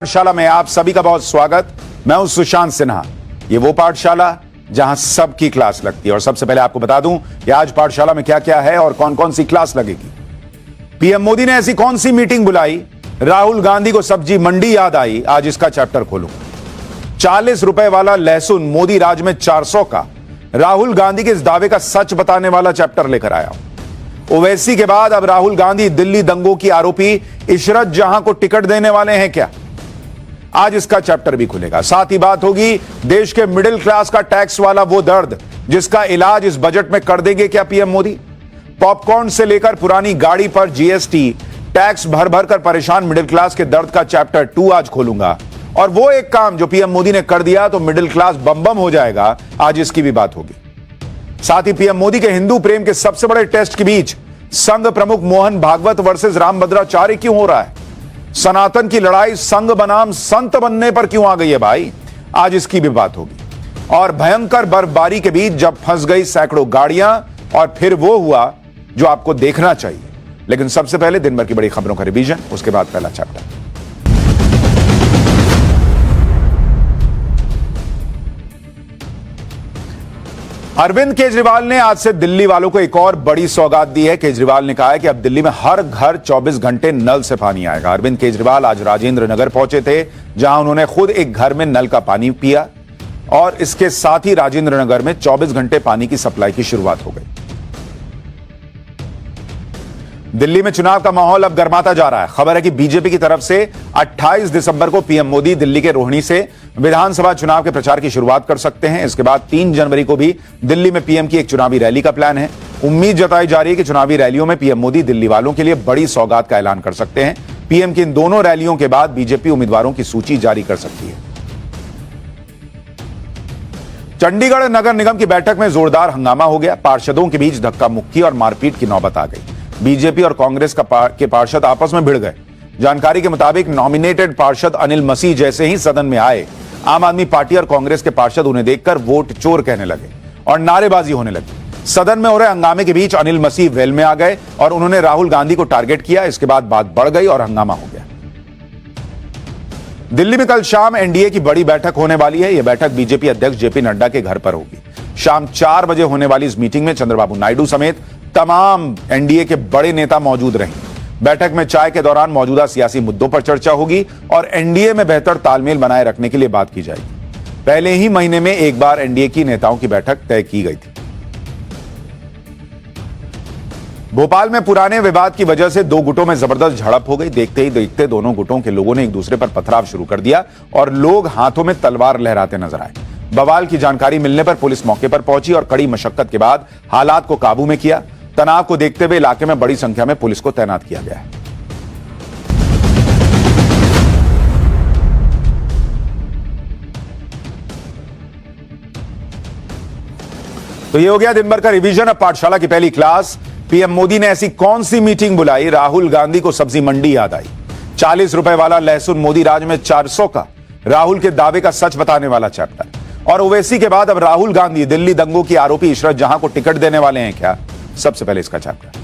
पाठशाला में आप सभी का बहुत स्वागत। मैं हूं सुशांत सिन्हा। ये वो पाठशाला जहां सबकी क्लास लगती है। और सबसे पहले आपको बता दूं कि आज पाठशाला में क्या क्या है और कौन कौन सी क्लास लगेगी। पीएम मोदी ने ऐसी कौन सी मीटिंग बुलाई, राहुल गांधी को सब्जी मंडी याद आई, आज इसका चैप्टर खोलूंगा। 40 रुपए वाला लहसुन मोदी राज में 400 का, राहुल गांधी के इस दावे का सच बताने वाला चैप्टर लेकर आया हूं। ओवैसी के बाद अब राहुल गांधी दिल्ली दंगों की आरोपी इशरत जहां को टिकट देने वाले हैं क्या, आज इसका चैप्टर भी खुलेगा। साथ ही बात होगी देश के मिडिल क्लास का टैक्स वाला वो दर्द जिसका इलाज इस बजट में कर देंगे क्या पीएम मोदी। पॉपकॉर्न से लेकर पुरानी गाड़ी पर जीएसटी, टैक्स भर भर कर परेशान मिडिल क्लास के दर्द का चैप्टर 2 आज खोलूंगा। और वो एक काम जो पीएम मोदी ने कर दिया तो मिडिल क्लास बम बम हो जाएगा, आज इसकी भी बात होगी। साथ ही पीएम मोदी के हिंदू प्रेम के सबसे बड़े टेस्ट के बीच संघ प्रमुख मोहन भागवत वर्सेस रामभद्राचार्य क्यों हो रहा है, सनातन की लड़ाई संघ बनाम संत बनने पर क्यों आ गई है भाई, आज इसकी भी बात होगी। और भयंकर बर्फबारी के बीच जब फंस गई सैकड़ों गाड़ियां और फिर वो हुआ जो आपको देखना चाहिए। लेकिन सबसे पहले दिन भर की बड़ी खबरों का रिवीजन, उसके बाद पहला चैप्टर। अरविंद केजरीवाल ने आज से दिल्ली वालों को एक और बड़ी सौगात दी है। केजरीवाल ने कहा है कि अब दिल्ली में हर घर 24 घंटे नल से पानी आएगा। अरविंद केजरीवाल आज राजेंद्र नगर पहुंचे थे, जहां उन्होंने खुद एक घर में नल का पानी पिया और इसके साथ ही राजेंद्र नगर में 24 घंटे पानी की सप्लाई की शुरुआत हो गई। दिल्ली में चुनाव का माहौल अब गर्माता जा रहा है। खबर है कि बीजेपी की तरफ से 28 दिसंबर को पीएम मोदी दिल्ली के रोहिणी से विधानसभा चुनाव के प्रचार की शुरुआत कर सकते हैं। इसके बाद 3 जनवरी को भी दिल्ली में पीएम की एक चुनावी रैली का प्लान है। उम्मीद जताई जा रही है कि चुनावी रैलियों में पीएम मोदी दिल्ली वालों के लिए बड़ी सौगात का ऐलान कर सकते हैं। पीएम की इन दोनों रैलियों के बाद बीजेपी उम्मीदवारों की सूची जारी कर सकती है। चंडीगढ़ नगर निगम की बैठक में जोरदार हंगामा हो गया। पार्षदों के बीच धक्का मुक्की और मारपीट की नौबत आ गई। बीजेपी और कांग्रेस के पार्षद आपस में भिड़ गए। जानकारी के मुताबिक नॉमिनेटेड पार्षद अनिल मसीह जैसे ही सदन में आए, आम आदमी पार्टी और कांग्रेस के पार्षद उन्हें देखकर वोट चोर कहने लगे और नारेबाजी होने लगी। सदन में हो रहे हंगामे के बीच अनिल मसीह वेल में आ गए और उन्होंने राहुल गांधी को टारगेट किया। इसके बाद बात बढ़ गई और हंगामा हो गया। दिल्ली में कल शाम एनडीए की बड़ी बैठक होने वाली है। यह बैठक बीजेपी अध्यक्ष जेपी नड्डा के घर पर होगी। शाम 4 बजे होने वाली इस मीटिंग में चंद्रबाबू नायडू समेत तमाम एनडीए के बड़े नेता मौजूद रहेंगे। बैठक में चाय के दौरान मौजूदा सियासी मुद्दों पर चर्चा होगी और एनडीए में बेहतर तालमेल बनाए रखने के लिए बात की जाएगी। पहले ही महीने में एक बार एनडीए की नेताओं की बैठक तय की गई थी। भोपाल में पुराने विवाद की वजह से 2 गुटों में जबरदस्त झड़प हो गई। देखते ही देखते दोनों गुटों के लोगों ने एक दूसरे पर पथराव शुरू कर दिया और लोग हाथों में तलवार लहराते नजर आए। बवाल की जानकारी मिलने पर पुलिस मौके पर पहुंची और कड़ी मशक्कत के बाद हालात को काबू में किया। तनाव को देखते हुए इलाके में बड़ी संख्या में पुलिस को तैनात किया गया है। तो ये हो गया दिन भर का रिवीजन। अब पाठशाला की पहली क्लास। पीएम मोदी ने ऐसी कौन सी मीटिंग बुलाई, राहुल गांधी को सब्जी मंडी याद आई। 40 रुपए वाला लहसुन मोदी राज में 400 का, राहुल के दावे का सच बताने वाला चैप्टर। और ओवैसी के बाद अब राहुल गांधी दिल्ली दंगों की आरोपी इशरत जहां को टिकट देने वाले हैं क्या, सबसे पहले इसका चैप्टर।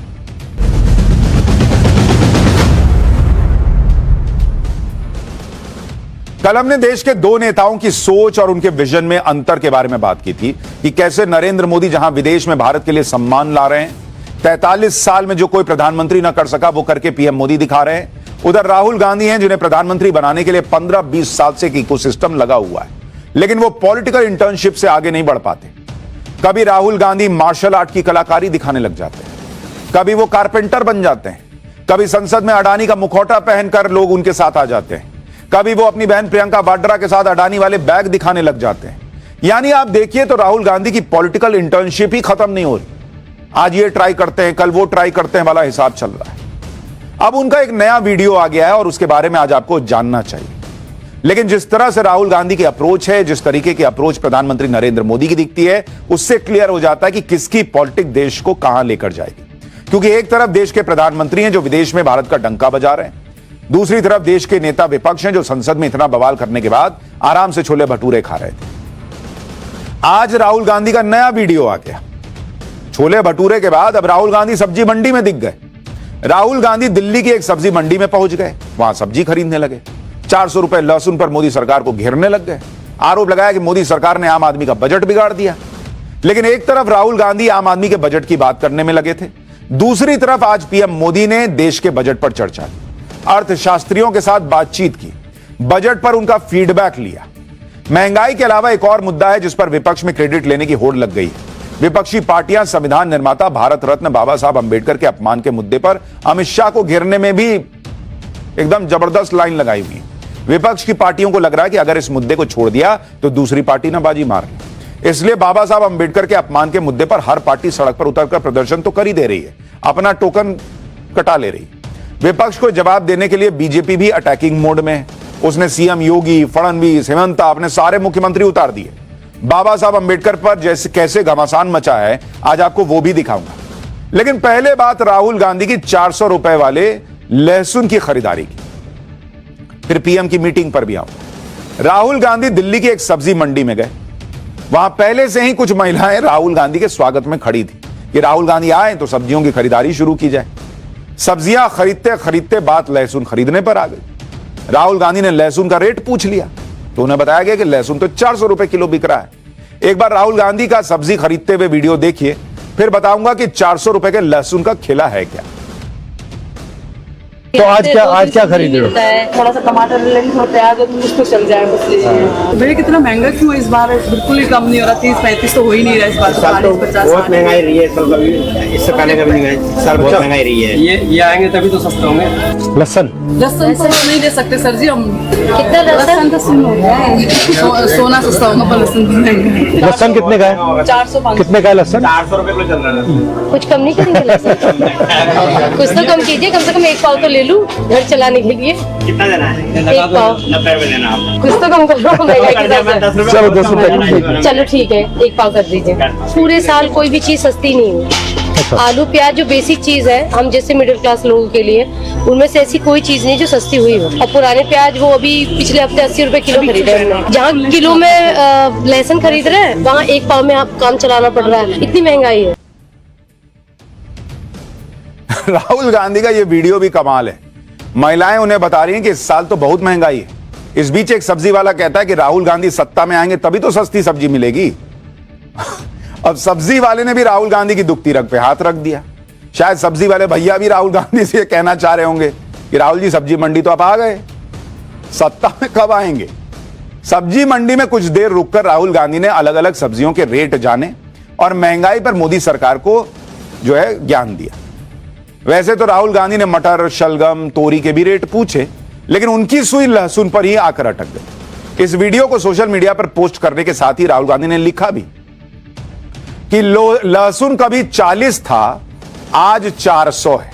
कल हमने देश के 2 नेताओं की सोच और उनके विजन में अंतर के बारे में बात की थी कि कैसे नरेंद्र मोदी जहां विदेश में भारत के लिए सम्मान ला रहे हैं, 43 साल में जो कोई प्रधानमंत्री ना कर सका वो करके पीएम मोदी दिखा रहे हैं। उधर राहुल गांधी हैं जिन्हें प्रधानमंत्री बनाने के लिए 15-20 साल से एक इकोसिस्टम लगा हुआ है, लेकिन वो पॉलिटिकल इंटर्नशिप से आगे नहीं बढ़ पाते। कभी राहुल गांधी मार्शल आर्ट की कलाकारी दिखाने लग जाते हैं, कभी वो कारपेंटर बन जाते हैं, कभी संसद में अडानी का मुखौटा पहनकर लोग उनके साथ आ जाते हैं, कभी वो अपनी बहन प्रियंका वाड्रा के साथ अडानी वाले बैग दिखाने लग जाते हैं। यानी आप देखिए तो राहुल गांधी की पॉलिटिकल इंटर्नशिप ही खत्म नहीं हो रही। आज ये ट्राई करते हैं, कल वो ट्राई करते हैं वाला हिसाब चल रहा है। अब उनका एक नया वीडियो आ गया है और उसके बारे में आज आपको जानना चाहिए। लेकिन जिस तरह से राहुल गांधी की अप्रोच है, जिस तरीके की अप्रोच प्रधानमंत्री नरेंद्र मोदी की दिखती है, उससे क्लियर हो जाता है कि किसकी पॉलिटिक्स देश को कहां लेकर जाएगी। क्योंकि एक तरफ देश के प्रधानमंत्री हैं जो विदेश में भारत का डंका बजा रहे हैं, दूसरी तरफ देश के नेता विपक्ष हैं जो संसद में इतना बवाल करने के बाद आराम से छोले भटूरे खा रहे थे। आज राहुल गांधी का नया वीडियो आ गया। छोले भटूरे के बाद अब राहुल गांधी सब्जी मंडी में दिख गए। राहुल गांधी दिल्ली की एक सब्जी मंडी में पहुंच गए, वहां सब्जी खरीदने लगे। 400 रुपए लहसुन पर मोदी सरकार को घेरने लग गए। आरोप लगाया कि मोदी सरकार ने आम आदमी का बजट बिगाड़ दिया। लेकिन एक तरफ राहुल गांधी आम आदमी के बजट की बात करने में लगे थे, दूसरी तरफ आज पीएम मोदी ने देश के बजट पर चर्चा की, अर्थशास्त्रियों के साथ बातचीत की, बजट पर उनका फीडबैक लिया। महंगाई के अलावा एक और मुद्दा है जिस पर विपक्ष में क्रेडिट लेने की होड़ लग गई। विपक्षी पार्टियां संविधान निर्माता भारत रत्न बाबा साहब अंबेडकर के अपमान के मुद्दे पर अमित शाह को घेरने में भी एकदम जबरदस्त लाइन लगाई हुई। विपक्ष की पार्टियों को लग रहा है कि अगर इस मुद्दे को छोड़ दिया तो दूसरी पार्टी ना बाजी मार ले। इसलिए बाबा साहब अंबेडकर के अपमान के मुद्दे पर हर पार्टी सड़क पर उतरकर प्रदर्शन तो कर ही दे रही है, अपना टोकन कटा ले रही। विपक्ष को जवाब देने के लिए बीजेपी भी अटैकिंग मोड में है। उसने सीएम योगी, फडणवीस, हेमंता अपने सारे मुख्यमंत्री उतार दिए। बाबा साहब अंबेडकर पर जैसे कैसे घमासान मचा है आज आपको वो भी दिखाऊंगा। लेकिन पहले बात राहुल गांधी की 400 रुपए वाले लहसुन की खरीदारी की, फिर पीएम की मीटिंग पर भी आऊंगा। राहुल गांधी दिल्ली की एक सब्जी मंडी में गए। वहां पहले से ही कुछ महिलाएं राहुल गांधी के स्वागत में खड़ी थी कि राहुल गांधी आए तो सब्जियों की खरीदारी शुरू की जाए। सब्जियां खरीदते खरीदते बात लहसुन खरीदने पर आ गई। राहुल गांधी ने लहसुन का रेट पूछ लिया तो उन्हें बताया गया कि लहसुन तो 400 रुपए किलो बिक रहा है। एक बार राहुल गांधी का सब्जी खरीदते हुए वीडियो देखिए, फिर बताऊंगा कि 400 रुपए के लहसुन का खिला है क्या। तो आज क्या खरीद रहे हो? थोड़ा सा टमाटर ले लो, प्याज और कुछ तो चल जाए बस लीजिए। भैया कितना महंगा क्यों है इस बार? बिल्कुल ही कम नहीं हो रहा, 30-35 तो हो ही नहीं रहा इस बार। 40-50 बहुत महंगाई रही है साल, कभी इससे पहले कभी नहीं गई साल, बहुत महंगाई रही है। ये आएंगे तभी तो सस्ते होंगे। लहसन तो नहीं दे सकते सर जी हम। कितना लहसुन तो सुन हो गया है। सोना सस्ता होगा पर लहसुन महंगा। लहसन कितने का है? 400-500 कितने का है लहसन? 400 रुपए किलो चल रहा है। कुछ कम नहीं करेंगे लहसुन? कुछ तो कम कीजिए, कम से कम एक पाव तो ले लूं घर चलाने के लिए। कितना देना है? एक पाव 90 रुपए देना आप। कुछ तो कम करो महंगाई के हिसाब से। चलो 10 रुपए। चलो ठीक है, एक पाव कर दीजिए। पूरे साल कोई भी चीज सस्ती नहीं हुई। आलू प्याज जो बेसिक चीज है हम जैसे मिडिल क्लास लोगों के लिए, उनमें से ऐसी कोई चीज नहीं जो सस्ती हुई हो। और पुराने प्याज वो अभी पिछले हफ्ते 80 रुपए किलो खरीदे हमने। जहाँ किलो में लहसुन खरीद रहे हैं वहाँ एक पाव में आप काम चलाना पड़ रहा है, इतनी महंगाई है। राहुल गांधी का ये वीडियो भी कमाल है। महिलाएं उन्हें बता रही हैं कि इस साल तो बहुत महंगाई है। इस बीच एक सब्जी वाला कहता है कि राहुल गांधी सत्ता में आएंगे तभी तो सस्ती सब्जी मिलेगी। अब सब्जी वाले ने भी राहुल गांधी की दुखती रग पे हाथ रख दिया। शायद सब्जी वाले भैया भी राहुल गांधी से कहना चाह रहे होंगे कि राहुल जी सब्जी मंडी तो आप आ गए, सत्ता में कब आएंगे। सब्जी मंडी में कुछ देर रुककर राहुल गांधी ने अलग अलग सब्जियों के रेट जाने और महंगाई पर मोदी सरकार को जो है ज्ञान दिया। वैसे तो राहुल गांधी ने मटर, शलगम, तोरी के भी रेट पूछे, लेकिन उनकी सुई लहसुन पर ही आकर अटक गई। इस वीडियो को सोशल मीडिया पर पोस्ट करने के साथ ही राहुल गांधी ने लिखा भी कि लहसुन कभी 40 था, आज 400 है।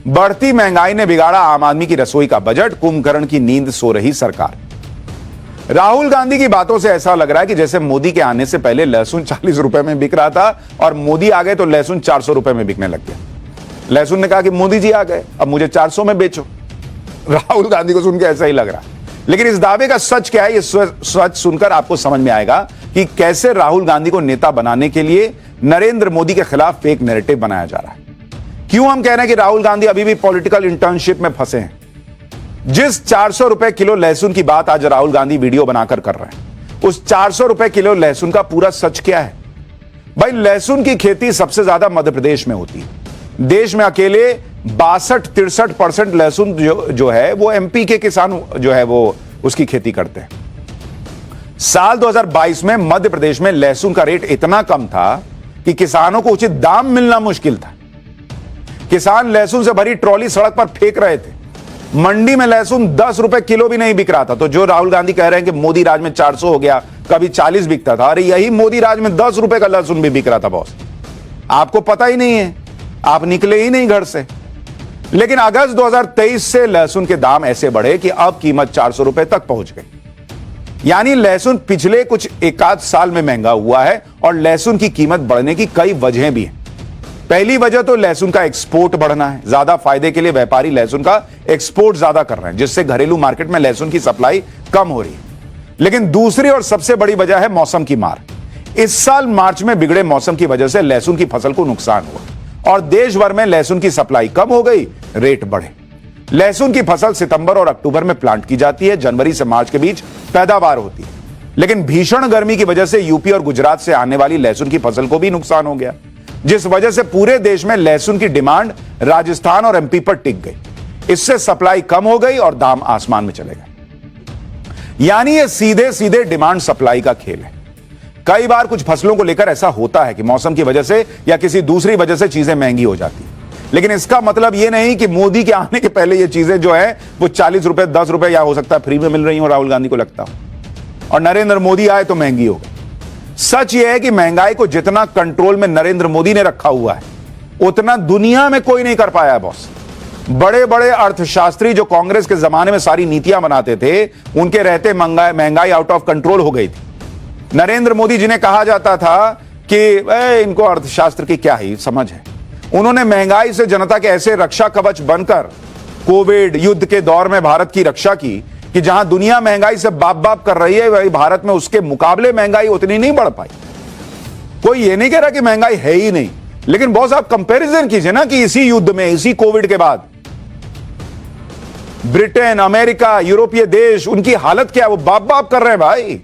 बढ़ती महंगाई ने बिगाड़ा आम आदमी की रसोई का बजट, कुंभकर्ण की नींद सो रही सरकार। राहुल गांधी की बातों से ऐसा लग रहा है कि जैसे मोदी के आने से पहले लहसुन 40 रुपए में बिक रहा था और मोदी आ गए तो लहसुन 400 रुपए में बिकने लग गया। लहसुन ने कहा कि मोदी जी आ गए, अब मुझे 400 में बेचो। राहुल गांधी को सुन के ऐसा ही लग रहा है। लेकिन इस दावे का सच क्या है, ये सच सुनकर आपको समझ में आएगा कि कैसे राहुल गांधी को नेता बनाने के लिए नरेंद्र मोदी के खिलाफ फेक नैरेटिव बनाया जा रहा है। क्यों हम कह रहे हैं कि राहुल गांधी अभी भी पॉलिटिकल इंटर्नशिप में फंसे हैं। जिस 400 रुपए किलो लहसुन की बात आज राहुल गांधी वीडियो बनाकर कर रहे हैं, उस 400 रुपए किलो लहसुन का पूरा सच क्या है। भाई लहसुन की खेती सबसे ज्यादा मध्य प्रदेश में होती है। देश में अकेले 62-63% लहसुन जो है वो एमपी के किसान जो है वो उसकी खेती करते हैं। साल 2022 में मध्य प्रदेश में लहसुन का रेट इतना कम था कि किसानों को उचित दाम मिलना मुश्किल था। किसान लहसुन से भरी ट्रॉली सड़क पर फेंक रहे थे। मंडी में लहसुन 10 रुपए किलो भी नहीं बिक रहा था। तो जो राहुल गांधी कह रहे हैं कि मोदी राज में 400 हो गया, कभी 40 बिकता था, अरे यही मोदी राज में 10 रुपए का लहसुन भी बिक रहा था बॉस। आपको पता ही नहीं है, आप निकले ही नहीं घर से। लेकिन अगस्त 2023 से लहसुन के दाम ऐसे बढ़े कि अब कीमत 400 रुपए तक पहुंच गई। यानी लहसुन पिछले कुछ एकाध साल में महंगा हुआ है और लहसुन की कीमत बढ़ने की कई वजहें भी हैं। पहली वजह तो लहसुन का एक्सपोर्ट बढ़ना है। ज्यादा फायदे के लिए व्यापारी लहसुन का एक्सपोर्ट ज्यादा कर रहे हैं, जिससे घरेलू मार्केट में लहसुन की सप्लाई कम हो रही है। लेकिन दूसरी और सबसे बड़ी वजह है मौसम की मार। इस साल मार्च में बिगड़े मौसम की वजह से लहसुन की फसल को नुकसान हुआ और देश भर में लहसुन की सप्लाई कम हो गई, रेट बढ़े। लहसुन की फसल सितंबर और अक्टूबर में प्लांट की जाती है, जनवरी से मार्च के बीच पैदावार होती है। लेकिन भीषण गर्मी की वजह से यूपी और गुजरात से आने वाली लहसुन की फसल को भी नुकसान हो गया, जिस वजह से पूरे देश में लहसुन की डिमांड राजस्थान और एमपी पर टिक गई। इससे सप्लाई कम हो गई और दाम आसमान में चले गए। यानी यह सीधे सीधे डिमांड सप्लाई का खेल है। कई बार कुछ फसलों को लेकर ऐसा होता है कि मौसम की वजह से या किसी दूसरी वजह से चीजें महंगी हो जाती है, लेकिन इसका मतलब यह नहीं कि मोदी के आने के पहले ये चीजें जो है वो 40 रुपए 10 रुपए या हो सकता है फ्री में मिल रही हो, राहुल गांधी को लगता हो, और नरेंद्र मोदी आए तो महंगी हो गई। सच यह है कि महंगाई को जितना कंट्रोल में नरेंद्र मोदी ने रखा हुआ है उतना दुनिया में कोई नहीं कर पाया है बॉस। बड़े बड़े अर्थशास्त्री जो कांग्रेस के जमाने में सारी नीतियां बनाते थे, उनके रहते महंगाई आउट ऑफ कंट्रोल हो गई थी। नरेंद्र मोदी जिन्हें कहा जाता था कि इनको अर्थशास्त्र की क्या ही समझ है, उन्होंने महंगाई से जनता के ऐसे रक्षा कवच बनकर कोविड युद्ध के दौर में भारत की रक्षा की कि जहां दुनिया महंगाई से बाप बाप कर रही है, वही भारत में उसके मुकाबले महंगाई उतनी नहीं बढ़ पाई। कोई ये नहीं कह रहा कि महंगाई है ही नहीं, लेकिन बॉस आप कंपैरिजन कीजिए ना कि इसी युद्ध में, इसी कोविड के बाद ब्रिटेन, अमेरिका, यूरोपीय देश, उनकी हालत क्या है, वो बाप बाप कर रहे हैं भाई।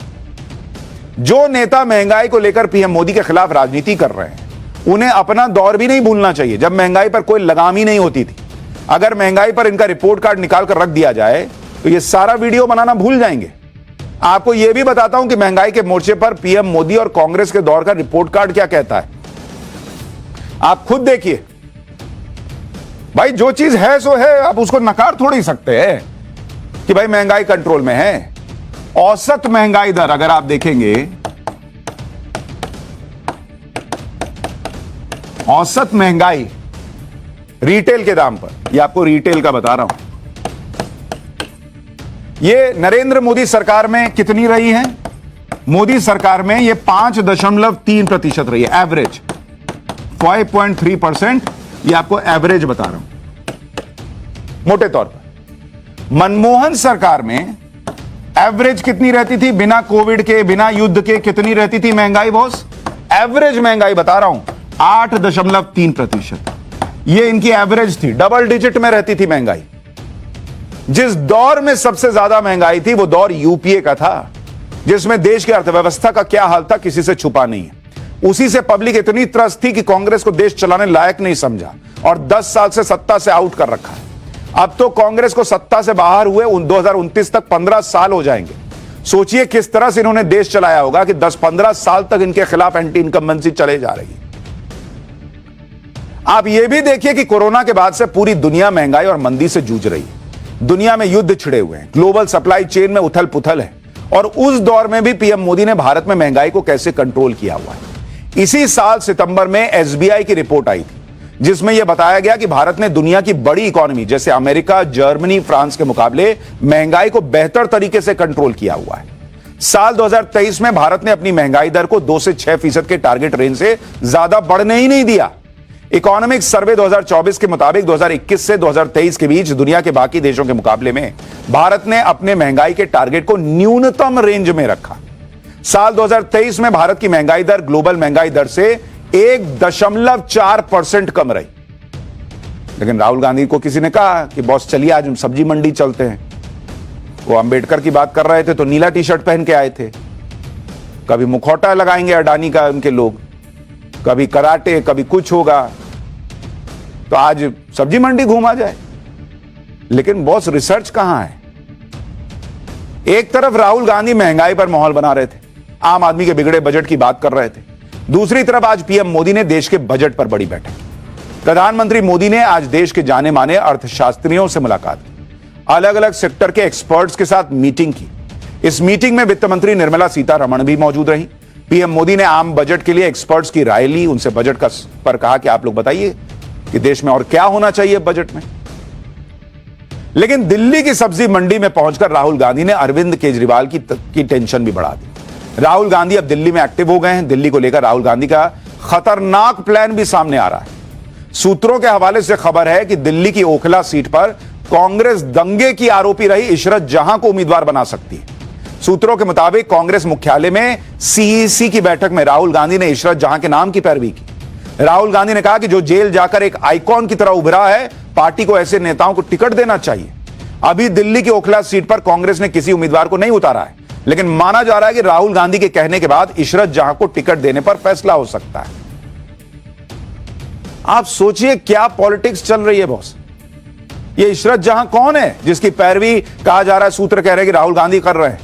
जो नेता महंगाई को लेकर पीएम मोदी के खिलाफ राजनीति कर रहे हैं, उन्हें अपना दौर भी नहीं भूलना चाहिए जब महंगाई पर कोई लगाम ही नहीं होती थी। अगर महंगाई पर इनका रिपोर्ट कार्ड निकाल कर रख दिया जाए तो ये सारा वीडियो बनाना भूल जाएंगे। आपको यह भी बताता हूं कि महंगाई के मोर्चे पर पीएम मोदी और कांग्रेस के दौर का रिपोर्ट कार्ड क्या कहता है, आप खुद देखिए। भाई जो चीज है सो है, आप उसको नकार थोड़ी सकते हैं कि भाई महंगाई कंट्रोल में है। औसत महंगाई दर अगर आप देखेंगे, औसत महंगाई रिटेल के दाम पर, ये आपको रिटेल का बता रहा हूं, ये नरेंद्र मोदी सरकार में कितनी रही है? मोदी सरकार में ये 5.3% रही है, एवरेज 5.3%, ये आपको एवरेज बता रहा हूं मोटे तौर पर। मनमोहन सरकार में एवरेज कितनी रहती थी बिना कोविड के, बिना युद्ध के कितनी रहती थी महंगाई बॉस? एवरेज महंगाई बता रहा हूं 8.3%। ये इनकी एवरेज थी, डबल डिजिट में रहती थी महंगाई। जिस दौर में सबसे ज्यादा महंगाई थी वो दौर यूपीए का था, जिसमें देश की अर्थव्यवस्था का क्या हाल था किसी से छुपा नहीं है। उसी से पब्लिक इतनी त्रस्त थी कि कांग्रेस को देश चलाने लायक नहीं समझा और 10 साल से सत्ता से आउट कर रखा है। अब तो कांग्रेस को सत्ता से बाहर हुए 2029 तक 15 साल हो जाएंगे। सोचिए किस तरह से इन्होंने देश चलाया होगा कि 10-15 साल तक इनके खिलाफ एंटी इनकम्बेंसी चले जा रही है। आप यह भी देखिए कि कोरोना के बाद से पूरी दुनिया महंगाई और मंदी से जूझ रही है। दुनिया में युद्ध छिड़े हुए हैं, ग्लोबल सप्लाई चेन में उथल पुथल है, और उस दौर में भी पीएम मोदी ने भारत में महंगाई को कैसे कंट्रोल किया हुआ है। इसी साल सितंबर में एसबीआई की रिपोर्ट आई थी जिसमें यह बताया गया कि भारत ने दुनिया की बड़ी इकोनॉमी जैसे अमेरिका, जर्मनी, फ्रांस के मुकाबले महंगाई को बेहतर तरीके से कंट्रोल किया हुआ है। साल 2023 में भारत ने अपनी महंगाई दर को 2 से 6% के टारगेट रेंज से ज्यादा बढ़ने ही नहीं दिया। इकोनॉमिक सर्वे 2024 के मुताबिक 2021 से 2023 के बीच दुनिया के बाकी देशों के मुकाबले में भारत ने अपने महंगाई के टारगेट को न्यूनतम रेंज में रखा। साल 2023 में भारत की महंगाई दर ग्लोबल महंगाई दर से 1.4% कम रही। लेकिन राहुल गांधी को किसी ने कहा कि बॉस चलिए आज हम सब्जी मंडी चलते हैं। वो अंबेडकर की बात कर रहे थे तो नीला टी शर्ट पहन के आए थे। कभी मुखौटा लगाएंगे अडानी का उनके लोग, कभी कराटे, कभी कुछ होगा, तो आज सब्जी मंडी घूमा जाए। लेकिन बॉस रिसर्च कहां है? एक तरफ राहुल गांधी महंगाई पर माहौल बना रहे थे, आम आदमी के बिगड़े बजट की बात कर रहे थे, दूसरी तरफ आज पीएम मोदी ने देश के बजट पर बड़ी बैठक की। प्रधानमंत्री मोदी ने आज देश के जाने माने अर्थशास्त्रियों से मुलाकात की, अलग अलग सेक्टर के एक्सपर्ट्स के साथ मीटिंग की। इस मीटिंग में वित्त मंत्री निर्मला सीतारमण भी मौजूद रही। पीएम मोदी ने आम बजट के लिए एक्सपर्ट्स की राय ली, उनसे बजट पर कहा कि आप लोग बताइए कि देश में और क्या होना चाहिए बजट में। लेकिन दिल्ली की सब्जी मंडी में पहुंचकर राहुल गांधी ने अरविंद केजरीवाल की टेंशन भी बढ़ा दी। राहुल गांधी अब दिल्ली में एक्टिव हो गए हैं। दिल्ली को लेकर राहुल गांधी का खतरनाक प्लान भी सामने आ रहा है। सूत्रों के हवाले से खबर है कि दिल्ली की ओखला सीट पर कांग्रेस दंगे की आरोपी रही इशरत जहां को उम्मीदवार बना सकती है। सूत्रों के मुताबिक कांग्रेस मुख्यालय में सीईसी की बैठक में राहुल गांधी ने इशरत जहां के नाम की पैरवी की। राहुल गांधी ने कहा कि जो जेल जाकर एक आइकॉन की तरह उभरा है, पार्टी को ऐसे नेताओं को टिकट देना चाहिए। अभी दिल्ली की ओखला सीट पर कांग्रेस ने किसी उम्मीदवार को नहीं उतारा है, लेकिन माना जा रहा है कि राहुल गांधी के कहने के बाद इशरत जहां को टिकट देने पर फैसला हो सकता है। आप सोचिए क्या पॉलिटिक्स चल रही है बॉस। ये इशरत जहां कौन है जिसकी पैरवी कहा जा रहा है, सूत्र कह रहे हैं कि राहुल गांधी कर रहे हैं।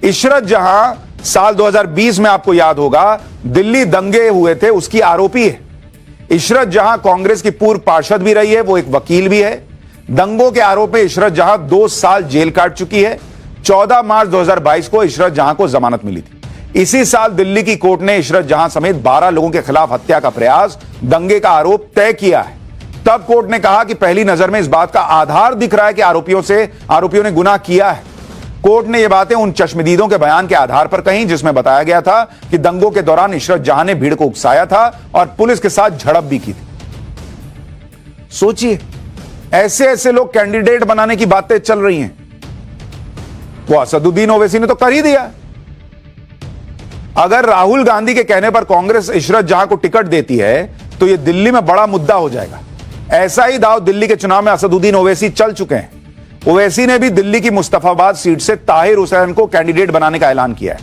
इशरत जहां साल 2020 में आपको याद होगा दिल्ली दंगे हुए थे, उसकी आरोपी है। इशरत जहां कांग्रेस की पूर्व पार्षद भी रही है, वो एक वकील भी है। दंगों के आरोप में इशरत जहां 2 साल जेल काट चुकी है। 14 मार्च 2022 को इशरत जहां को जमानत मिली थी। इसी साल दिल्ली की कोर्ट ने इशरत जहां समेत 12 लोगों के खिलाफ हत्या का प्रयास, दंगे का आरोप तय किया है। तब कोर्ट ने कहा कि पहली नजर में इस बात का आधार दिख रहा है कि आरोपियों ने गुनाह किया है। कोर्ट ने यह बातें उन चश्मदीदों के बयान के आधार पर कहीं जिसमें बताया गया था कि दंगों के दौरान इशरत जहां ने भीड़ को उकसाया था और पुलिस के साथ झड़प भी की थी। सोचिए, ऐसे ऐसे लोग कैंडिडेट बनाने की बातें चल रही हैं। वो असदुद्दीन ओवैसी ने तो कर ही दिया। अगर राहुल गांधी के कहने पर कांग्रेस इशरत जहां को टिकट देती है तो यह दिल्ली में बड़ा मुद्दा हो जाएगा। ऐसा ही दाव दिल्ली के चुनाव में असदुद्दीन ओवैसी चल चुके हैं। ओवैसी ने भी दिल्ली की मुस्तफाबाद सीट से ताहिर हुसैन को कैंडिडेट बनाने का ऐलान किया है,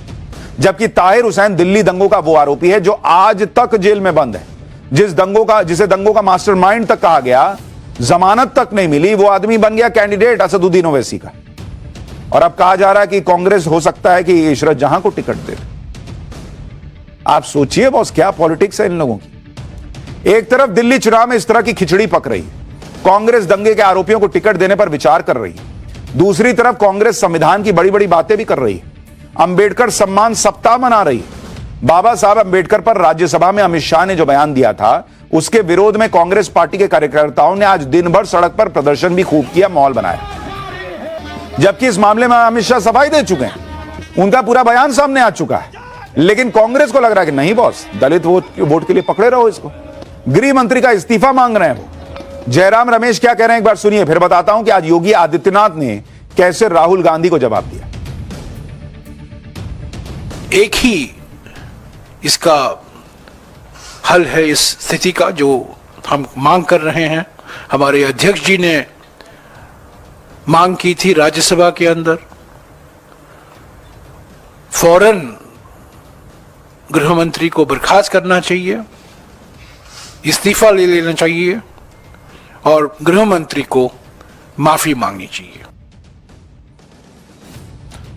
जबकि ताहिर हुसैन दिल्ली दंगों का वो आरोपी है जो आज तक जेल में बंद है। जिसे दंगों का मास्टरमाइंड तक कहा गया, जमानत तक नहीं मिली, वो आदमी बन गया कैंडिडेट असदुद्दीन ओवैसी का। और अब कहा जा रहा है कि कांग्रेस हो सकता है कि इशरत जहां को टिकट दे। आप सोचिए बॉस, क्या पॉलिटिक्स है इन लोगों की। एक तरफ दिल्ली चुनाव में इस तरह की खिचड़ी पक रही है, कांग्रेस दंगे के आरोपियों को टिकट देने पर विचार कर रही है। दूसरी तरफ कांग्रेस संविधान की बड़ी बड़ी बातें भी कर रही है। अंबेडकर सम्मान सप्ताह मना रही है। बाबा साहब अंबेडकर पर राज्यसभा में अमित शाह ने जो बयान दिया था, उसके विरोध में कांग्रेस पार्टी के कार्यकर्ताओं ने आज दिन भर सड़क पर प्रदर्शन भी खूब किया, माहौल बनाया। जबकि इस मामले में अमित शाह सफाई दे चुके हैं, उनका पूरा बयान सामने आ चुका है। लेकिन कांग्रेस को लग रहा है कि नहीं बॉस, दलित वोट के लिए पकड़े रहो इसको। गृह मंत्री का इस्तीफा मांग रहे हैं वो। जयराम रमेश क्या कह रहे हैं एक बार सुनिए, फिर बताता हूं कि आज योगी आदित्यनाथ ने कैसे राहुल गांधी को जवाब दिया। एक ही इसका हल है इस स्थिति का जो हम मांग कर रहे हैं। हमारे अध्यक्ष जी ने मांग की थी राज्यसभा के अंदर, फौरन गृह मंत्री को बर्खास्त करना चाहिए, इस्तीफा ले लेना चाहिए और गृह मंत्री को माफी मांगनी चाहिए।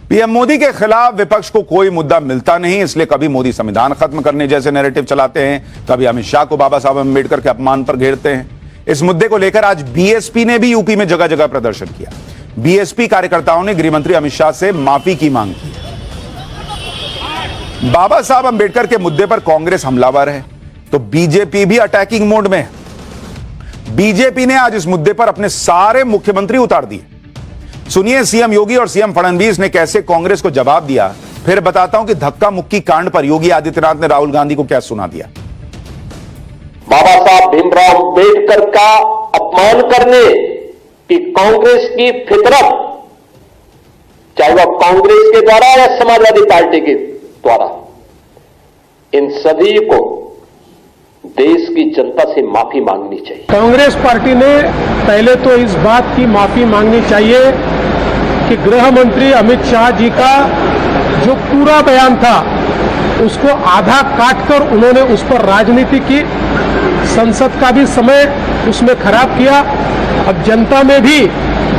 पीएम मोदी के खिलाफ विपक्ष को कोई मुद्दा मिलता नहीं, इसलिए कभी मोदी संविधान खत्म करने जैसे नैरेटिव चलाते हैं, कभी अमित शाह को बाबा साहब अंबेडकर के अपमान पर घेरते हैं। इस मुद्दे को लेकर आज बीएसपी ने भी यूपी में जगह जगह प्रदर्शन किया। बीएसपी कार्यकर्ताओं ने गृह मंत्री अमित शाह से माफी की मांग की। बाबा साहब अंबेडकर के मुद्दे पर कांग्रेस हमलावर है तो बीजेपी भी अटैकिंग मोड में है। बीजेपी ने आज इस मुद्दे पर अपने सारे मुख्यमंत्री उतार दिए। सुनिए सीएम योगी और सीएम फडणवीस ने कैसे कांग्रेस को जवाब दिया, फिर बताता हूं कि धक्का मुक्की कांड पर योगी आदित्यनाथ ने राहुल गांधी को क्या सुना दिया। बाबा साहब भीमराव अंबेडकर का अपमान करने की कांग्रेस की फितरत, चाहे वह कांग्रेस के द्वारा या समाजवादी पार्टी के द्वारा, इन सभी को देश की जनता से माफी मांगनी चाहिए। कांग्रेस पार्टी ने पहले तो इस बात की माफी मांगनी चाहिए कि गृह मंत्री अमित शाह जी का जो पूरा बयान था उसको आधा काटकर उन्होंने उस पर राजनीति की, संसद का भी समय उसमें खराब किया। अब जनता में भी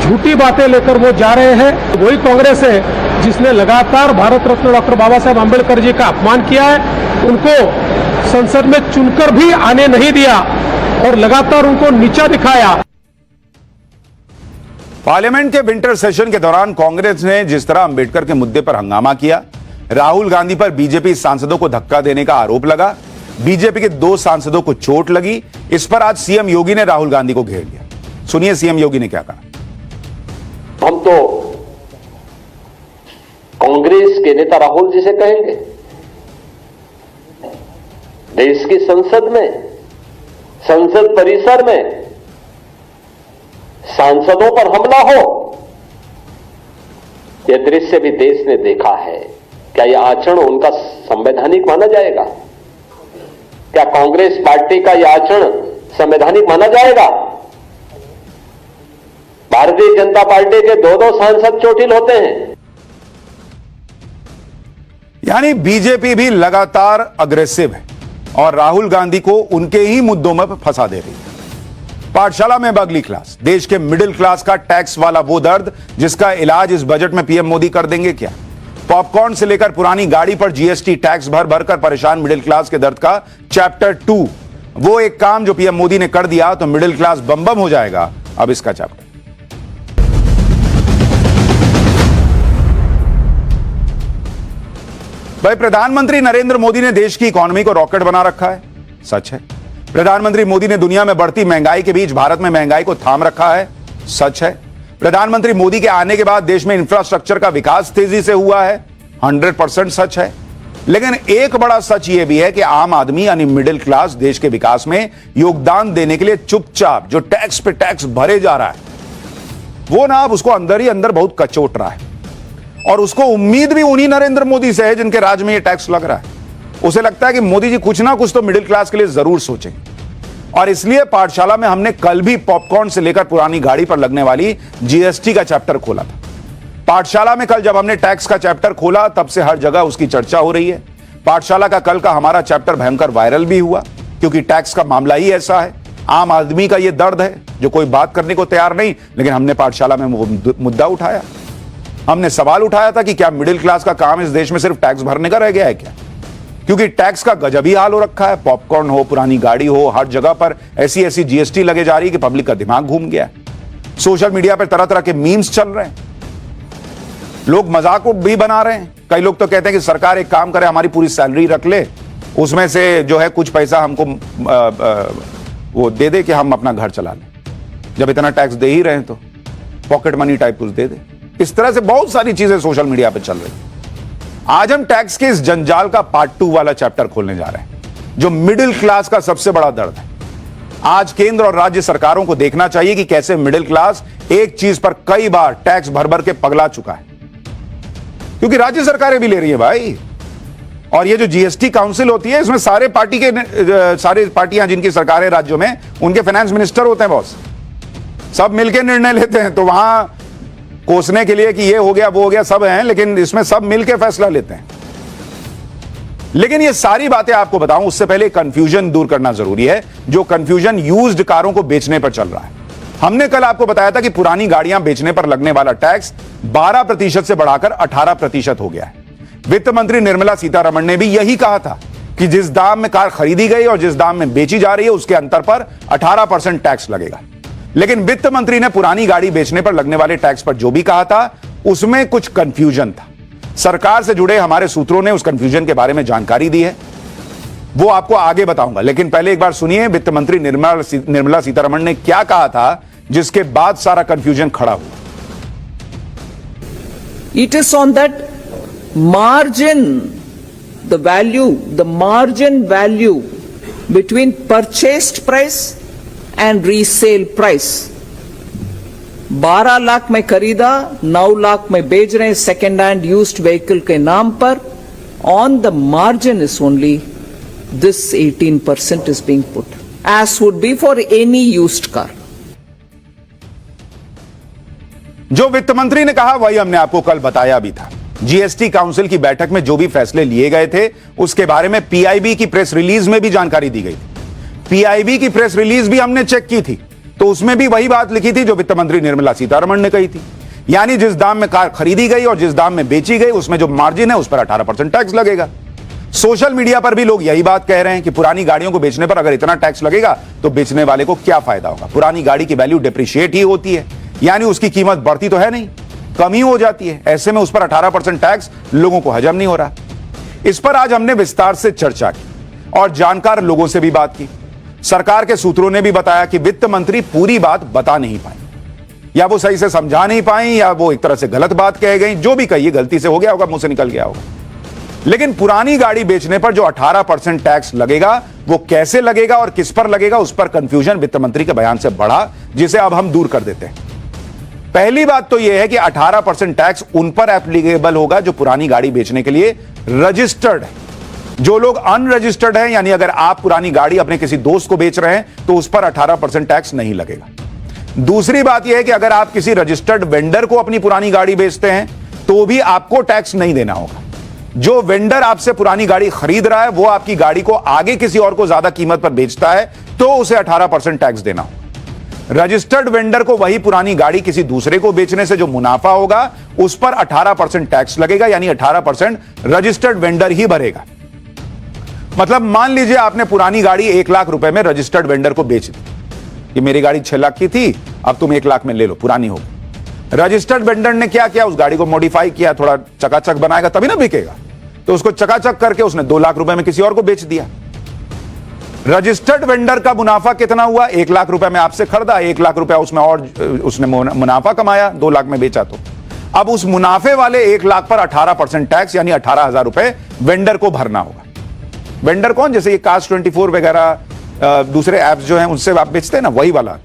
झूठी बातें लेकर वो जा रहे हैं। वही कांग्रेस है जिसने लगातार भारत रत्न डॉक्टर बाबा साहब अंबेडकर जी का अपमान किया है, उनको संसद में चुनकर भी आने नहीं दिया और लगातार उनको नीचा दिखाया। पार्लियामेंट के विंटर सेशन के दौरान कांग्रेस ने जिस तरह अंबेडकर के मुद्दे पर हंगामा किया, राहुल गांधी पर बीजेपी सांसदों को धक्का देने का आरोप लगा, बीजेपी के 2 सांसदों को चोट लगी, इस पर आज सीएम योगी ने राहुल गांधी को घेर लिया। सुनिए सीएम योगी ने क्या कहा। हम तो कांग्रेस के नेता राहुल जी से कहेंगे, देश की संसद में, संसद परिसर में सांसदों पर हमला हो, यह दृश्य भी देश ने देखा है। क्या यह आचरण उनका संवैधानिक माना जाएगा? क्या कांग्रेस पार्टी का यह आचरण संवैधानिक माना जाएगा? भारतीय जनता पार्टी के दो सांसद चोटिल होते हैं। यानी बीजेपी भी लगातार अग्रेसिव है और राहुल गांधी को उनके ही मुद्दों में फंसा दे रही है। पाठशाला में अगली क्लास, देश के मिडिल क्लास का टैक्स वाला वो दर्द जिसका इलाज इस बजट में पीएम मोदी कर देंगे क्या? पॉपकॉर्न से लेकर पुरानी गाड़ी पर जीएसटी टैक्स भर भर कर परेशान मिडिल क्लास के दर्द का चैप्टर 2, वो एक काम जो पीएम मोदी ने कर दिया तो मिडिल क्लास बम बम हो जाएगा। अब इसका चैप्टर। भाई, प्रधानमंत्री नरेंद्र मोदी ने देश की इकोनॉमी को रॉकेट बना रखा है, सच है। प्रधानमंत्री मोदी ने दुनिया में बढ़ती महंगाई के बीच भारत में महंगाई को थाम रखा है, सच है। प्रधानमंत्री मोदी के आने के बाद देश में इंफ्रास्ट्रक्चर का विकास तेजी से हुआ है, 100% सच है। लेकिन एक बड़ा सच यह भी है कि आम आदमी यानी मिडिल क्लास देश के विकास में योगदान देने के लिए चुपचाप जो टैक्स पे टैक्स भरे जा रहा है, वो ना अब उसको अंदर ही अंदर बहुत कचोट रहा है। और उसको उम्मीद भी उन्हीं नरेंद्र मोदी से है जिनके राज में ये टैक्स लग रहा है। उसे लगता है कि मोदी जी कुछ ना कुछ तो मिडिल क्लास के लिए जरूर सोचेंगे। और इसलिए पाठशाला में हमने कल भी पॉपकॉर्न से लेकर पुरानी गाड़ी पर लगने वाली जीएसटी का चैप्टर खोला था। पाठशाला में कल जब हमने टैक्स का चैप्टर खोला तब से हर जगह उसकी चर्चा हो रही है। पाठशाला का कल का हमारा चैप्टर भयंकर वायरल भी हुआ क्योंकि टैक्स का मामला ही ऐसा है। आम आदमी का यह दर्द है जो कोई बात करने को तैयार नहीं, लेकिन हमने पाठशाला में वो मुद्दा उठाया। हमने सवाल उठाया था कि क्या मिडिल क्लास का काम इस देश में सिर्फ टैक्स भरने का रह गया है क्या? क्योंकि टैक्स का गजब ही हाल हो रखा है। पॉपकॉर्न हो, पुरानी गाड़ी हो, हर जगह पर ऐसी ऐसी जीएसटी लगे जा रही है कि पब्लिक का दिमाग घूम गया है। सोशल मीडिया पर तरह तरह के मीम्स चल रहे हैं, लोग मजाक भी बना रहे हैं। कई लोग तो कहते हैं कि सरकार एक काम करे, हमारी पूरी सैलरी रख ले, उसमें से जो है कुछ पैसा हमको वो दे दे कि हम अपना घर चला लें। जब इतना टैक्स दे ही रहे हैं तो पॉकेट मनी टाइप कुछ दे दे। इस तरह से बहुत सारी चीजें सोशल मीडिया पे चल रही हैं। आज हम टैक्स के इस जंजाल का पार्ट 2 वाला चैप्टर खोलने जा रहे हैं जो मिडिल क्लास का सबसे बड़ा दर्द है। आज केंद्र और राज्य सरकारों को देखना चाहिए कि कैसे मिडिल क्लास एक चीज पर कई बार टैक्स भर भर के पगला चुका है, क्योंकि राज्य सरकारें भी ले रही है भाई। और ये जो जीएसटी काउंसिल होती है इसमें सारे पार्टियां जिनकी सरकार है राज्यों में, उनके फाइनेंस मिनिस्टर होते हैं बॉस, सब मिलकर निर्णय लेते हैं। तो वहां कोसने के लिए कि ये हो गया वो हो गया सब हैं, लेकिन इसमें सब मिलकर फैसला लेते हैं। लेकिन ये सारी बातें आपको बताऊं उससे पहले कंफ्यूजन दूर करना जरूरी है, जो कंफ्यूजन यूज्ड कारों को बेचने पर चल रहा है। हमने कल आपको बताया था कि पुरानी गाड़ियां बेचने पर लगने वाला टैक्स 12% से बढ़ाकर 18% हो गया है। वित्त मंत्री निर्मला सीतारमण ने भी यही कहा था कि जिस दाम में कार खरीदी गई और जिस दाम में बेची जा रही है उसके अंतर पर 18% टैक्स लगेगा। लेकिन वित्त मंत्री ने पुरानी गाड़ी बेचने पर लगने वाले टैक्स पर जो भी कहा था उसमें कुछ कंफ्यूजन था। सरकार से जुड़े हमारे सूत्रों ने उस कंफ्यूजन के बारे में जानकारी दी है, वो आपको आगे बताऊंगा। लेकिन पहले एक बार सुनिए वित्त मंत्री निर्मला सीतारमण ने क्या कहा था जिसके बाद सारा कंफ्यूजन खड़ा हुआ। It is on that margin, the margin value between purchased price and resale price. 12 lakh में खरीदा, 9 लाख में बेच रहे हैं सेकेंड हैंड यूज्ड व्हीकल के नाम पर। On the margin is only this 18% is being put, as would be for any used car. जो वित्त मंत्री ने कहा वही हमने आपको कल बताया भी था। जीएसटी काउंसिल की बैठक में जो भी फैसले लिए गए थे उसके बारे में पीआईबी की प्रेस रिलीज में भी जानकारी दी गई थी। पीआईबी की प्रेस रिलीज भी हमने चेक की थी तो उसमें भी वही बात लिखी थी जो वित्त मंत्री निर्मला सीतारमण ने कही थी, यानी जिस दाम में कार खरीदी गई और जिस दाम में बेची गई उसमें जो मार्जिन है उस पर 18% टैक्स लगेगा। सोशल मीडिया पर भी लोग यही बात कह रहे हैं कि पुरानी गाड़ियों को बेचने पर अगर इतना टैक्स लगेगा तो बेचने वाले को क्या फायदा होगा। पुरानी गाड़ी की वैल्यू डिप्रिशिएट ही होती है, यानी उसकी कीमत बढ़ती तो है नहीं, कमी हो जाती है। ऐसे में उस पर 18% टैक्स लोगों को हजम नहीं हो रहा। इस पर आज हमने विस्तार से चर्चा की और जानकार लोगों से भी बात की। सरकार के सूत्रों ने भी बताया कि वित्त मंत्री पूरी बात बता नहीं पाए, या वो सही से समझा नहीं पाई, या वो एक तरह से गलत बात कह गई। जो भी कही गलती से हो गया होगा, मुंह से निकल गया होगा। लेकिन पुरानी गाड़ी बेचने पर जो 18% टैक्स लगेगा वो कैसे लगेगा और किस पर लगेगा, उस पर कंफ्यूजन वित्त मंत्री के बयान से बढ़ा, जिसे अब हम दूर कर देते हैं। पहली बात तो यह है कि 18% टैक्स उन पर एप्लीकेबल होगा जो पुरानी गाड़ी बेचने के लिए रजिस्टर्ड है, जो लोग अनरजिस्टर्ड हैं, यानी अगर आप पुरानी गाड़ी अपने किसी दोस्त को बेच रहे हैं तो उस पर 18% टैक्स नहीं लगेगा। दूसरी बात यह है कि अगर आप किसी रजिस्टर्ड वेंडर को अपनी पुरानी गाड़ी बेचते हैं तो भी आपको टैक्स नहीं देना होगा। जो वेंडर आपसे पुरानी गाड़ी खरीद रहा है वो आपकी गाड़ी को आगे किसी और को ज्यादा कीमत पर बेचता है तो उसे 18% टैक्स देना होगा। रजिस्टर्ड वेंडर को वही पुरानी गाड़ी किसी दूसरे को बेचने से जो मुनाफा होगा उस पर 18% टैक्स लगेगा, यानी 18% रजिस्टर्ड वेंडर ही भरेगा। मतलब मान लीजिए आपने पुरानी गाड़ी 1 लाख रुपए में रजिस्टर्ड वेंडर को बेच दी कि मेरी गाड़ी 6 लाख की थी, अब तुम 1 लाख में ले लो, पुरानी होगी। रजिस्टर्ड वेंडर ने क्या किया, उस गाड़ी को मॉडिफाई किया, थोड़ा चकाचक बनाएगा तभी ना बिकेगा, तो उसको चकाचक करके उसने 2 लाख रुपए में किसी और को बेच दिया। रजिस्टर्ड वेंडर का मुनाफा कितना हुआ, 1 लाख रुपए में आपसे खरीदा, 1 लाख रुपया उसमें और उसने मुनाफा कमाया, 2 लाख में बेचा। तो अब उस मुनाफे वाले 1 लाख पर 18% टैक्स यानी 18,000 रुपए वेंडर को भरना होगा। वेंडर कौन, जैसे ये कास्ट24 वगैरह दूसरे एप्स जो हैं उनसे आप बेचते हैं ना, वही वाला।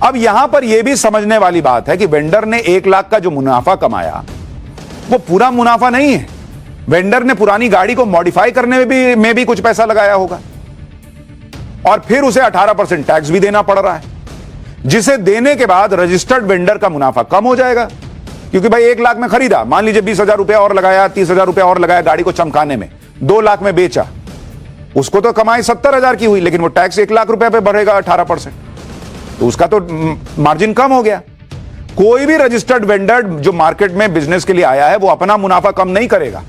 अब यहां पर यह भी समझने वाली बात है कि वेंडर ने 1 लाख का जो मुनाफा कमाया वो पूरा मुनाफा नहीं है। वेंडर ने पुरानी गाड़ी को मॉडिफाई करने में भी कुछ पैसा लगाया होगा और फिर उसे 18% टैक्स भी देना पड़ रहा है, जिसे देने के बाद रजिस्टर्ड वेंडर का मुनाफा कम हो जाएगा। क्योंकि भाई 1 लाख में खरीदा, मान लीजिए 20,000 रुपया और लगाया, 30,000 रुपया और लगाया गाड़ी को चमकाने में, 2 लाख में बेचा, उसको तो कमाई 70,000 की हुई, लेकिन वो टैक्स 1 लाख रुपए पे भरेगा 18%, तो उसका तो मार्जिन कम हो गया। कोई भी रजिस्टर्ड वेंडर जो मार्केट में बिजनेस के लिए आया है वो अपना मुनाफा कम नहीं करेगा।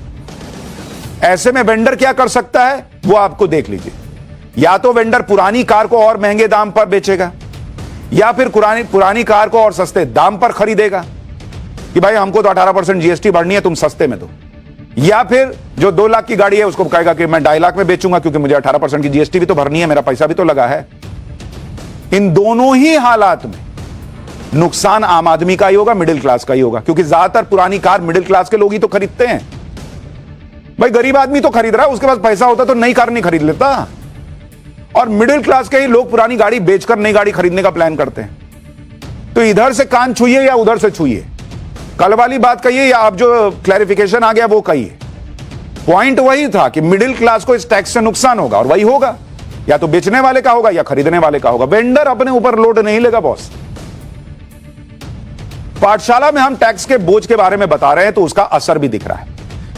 ऐसे में वेंडर क्या कर सकता है वो आपको देख लीजिए। या तो वेंडर पुरानी कार को और महंगे दाम पर बेचेगा, या फिर पुरानी कार को और सस्ते दाम पर खरीदेगा कि भाई हमको तो 18% जीएसटी भरनी है, तुम सस्ते में दो। या फिर जो 2 लाख की गाड़ी है उसको कहेगा कि मैं 2.5 लाख में बेचूंगा क्योंकि मुझे 18% की जीएसटी भी तो भरनी है, मेरा पैसा भी तो लगा है। इन दोनों ही हालात में नुकसान आम आदमी का ही होगा, मिडिल क्लास का ही होगा, क्योंकि ज्यादातर पुरानी कार मिडिल क्लास के लोग ही तो खरीदते हैं। भाई गरीब आदमी तो खरीद रहा है, उसके पास पैसा होता तो नई कार नहीं खरीद लेता, और मिडिल क्लास के ही लोग पुरानी गाड़ी बेचकर नई गाड़ी खरीदने का प्लान करते हैं। तो इधर से कान छुइए या उधर से छुइए, कल वाली बात कहिए या अब जो क्लैरिफिकेशन आ गया वो कहिए। पॉइंट वही था कि मिडिल क्लास को इस टैक्स से नुकसान होगा, और वही होगा, या तो बेचने वाले का होगा या खरीदने वाले का होगा। वेंडर अपने ऊपर लोड नहीं लेगा बॉस। पाठशाला में हम टैक्स के बोझ के बारे में बता रहे हैं तो उसका असर भी दिख रहा है।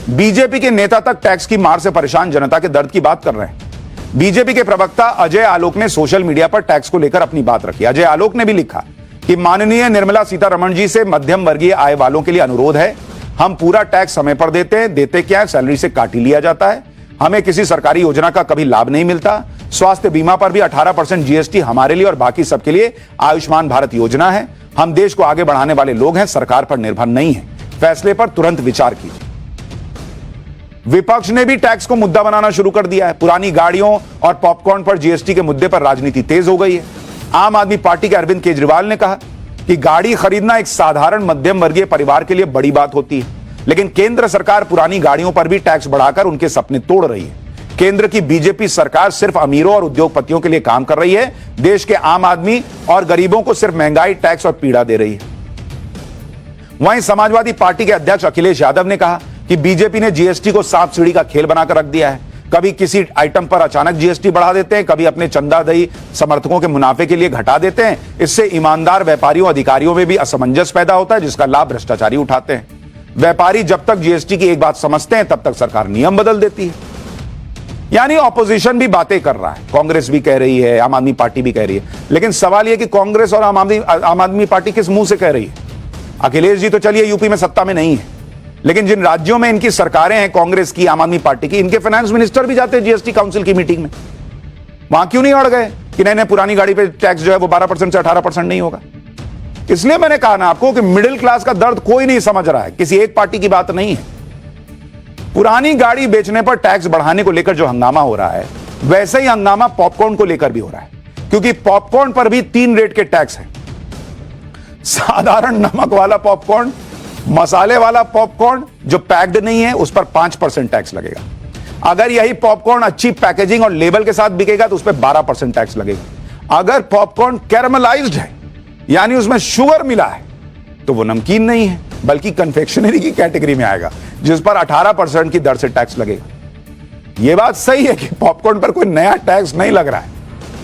बीजेपी के नेता तक टैक्स की मार से परेशान जनता के दर्द की बात कर रहे हैं। बीजेपी के प्रवक्ता अजय आलोक ने सोशल मीडिया पर टैक्स को लेकर अपनी बात रखी। अजय आलोक ने भी लिखा कि माननीय निर्मला सीतारमण जी से मध्यम वर्गीय आय वालों के लिए अनुरोध है, हम पूरा टैक्स समय पर देते हैं, देते क्या है, सैलरी से काट ही लिया जाता है, हमें किसी सरकारी योजना का कभी लाभ नहीं मिलता। स्वास्थ्य बीमा पर भी 18% जीएसटी हमारे लिए और बाकी सबके लिए आयुष्मान भारत योजना है। हम देश को आगे बढ़ाने वाले लोग हैं, सरकार पर निर्भर नहीं है, फैसले पर तुरंत विचार कीजिए। विपक्ष ने भी टैक्स को मुद्दा बनाना शुरू कर दिया है। पुरानी गाड़ियों और पॉपकॉर्न पर जीएसटी के मुद्दे पर राजनीति तेज हो गई है। आम आदमी पार्टी के अरविंद केजरीवाल ने कहा कि गाड़ी खरीदना एक साधारण मध्यम वर्गीय परिवार के लिए बड़ी बात होती है, लेकिन केंद्र सरकार पुरानी गाड़ियों पर भी टैक्स बढ़ाकर उनके सपने तोड़ रही है। केंद्र की बीजेपी सरकार सिर्फ अमीरों और उद्योगपतियों के लिए काम कर रही है, देश के आम आदमी और गरीबों को सिर्फ महंगाई, टैक्स और पीड़ा दे रही है। वहीं समाजवादी पार्टी के अध्यक्ष अखिलेश यादव ने कहा कि बीजेपी ने जीएसटी को सांप सीढ़ी का खेल बनाकर रख दिया है। कभी किसी आइटम पर अचानक जीएसटी बढ़ा देते हैं, कभी अपने चंदादही समर्थकों के मुनाफे के लिए घटा देते हैं। इससे ईमानदार व्यापारियों अधिकारियों में भी असमंजस पैदा होता है, जिसका लाभ भ्रष्टाचारी उठाते हैं। व्यापारी जब तक जीएसटी की एक बात समझते हैं तब तक सरकार नियम बदल देती है। यानी ऑपोजिशन भी बातें कर रहा है, कांग्रेस भी कह रही है, आम आदमी पार्टी भी कह रही है, लेकिन सवाल यह कि कांग्रेस और आम आदमी पार्टी किस मुंह से कह रही है। अखिलेश जी तो चलिए यूपी में सत्ता में नहीं है, लेकिन जिन राज्यों में इनकी सरकारें हैं, कांग्रेस की, आम आदमी पार्टी की, इनके फाइनेंस मिनिस्टर भी जाते हैं जीएसटी काउंसिल की मीटिंग में। वहां क्यों नहीं अड़ गए कि नहीं पुरानी गाड़ी पे टैक्स जो है वो 12% से 18% नहीं होगा। इसलिए मैंने कहा ना आपको कि मिडिल क्लास का दर्द कोई नहीं समझ रहा है, किसी एक पार्टी की बात नहीं है। पुरानी गाड़ी बेचने पर टैक्स बढ़ाने को लेकर जो हंगामा हो रहा है, वैसे ही हंगामा पॉपकॉर्न को लेकर भी हो रहा है, क्योंकि पॉपकॉर्न पर भी 3 रेट के टैक्स हैं। साधारण नमक वाला पॉपकॉर्न, मसाले वाला पॉपकॉर्न जो पैक्ड नहीं है उस पर 5% टैक्स लगेगा। अगर यही पॉपकॉर्न अच्छी पैकेजिंग और लेबल के साथ बिकेगा तो उस पर 12% टैक्स लगेगा। अगर पॉपकॉर्न कैरमलाइज्ड है यानी उसमें शुगर मिला है तो वो नमकीन नहीं है बल्कि कन्फेक्शनरी की कैटेगरी में आएगा, जिस पर 18% की दर से टैक्स लगेगा। यह बात सही है कि पॉपकॉर्न पर कोई नया टैक्स नहीं लग रहा है,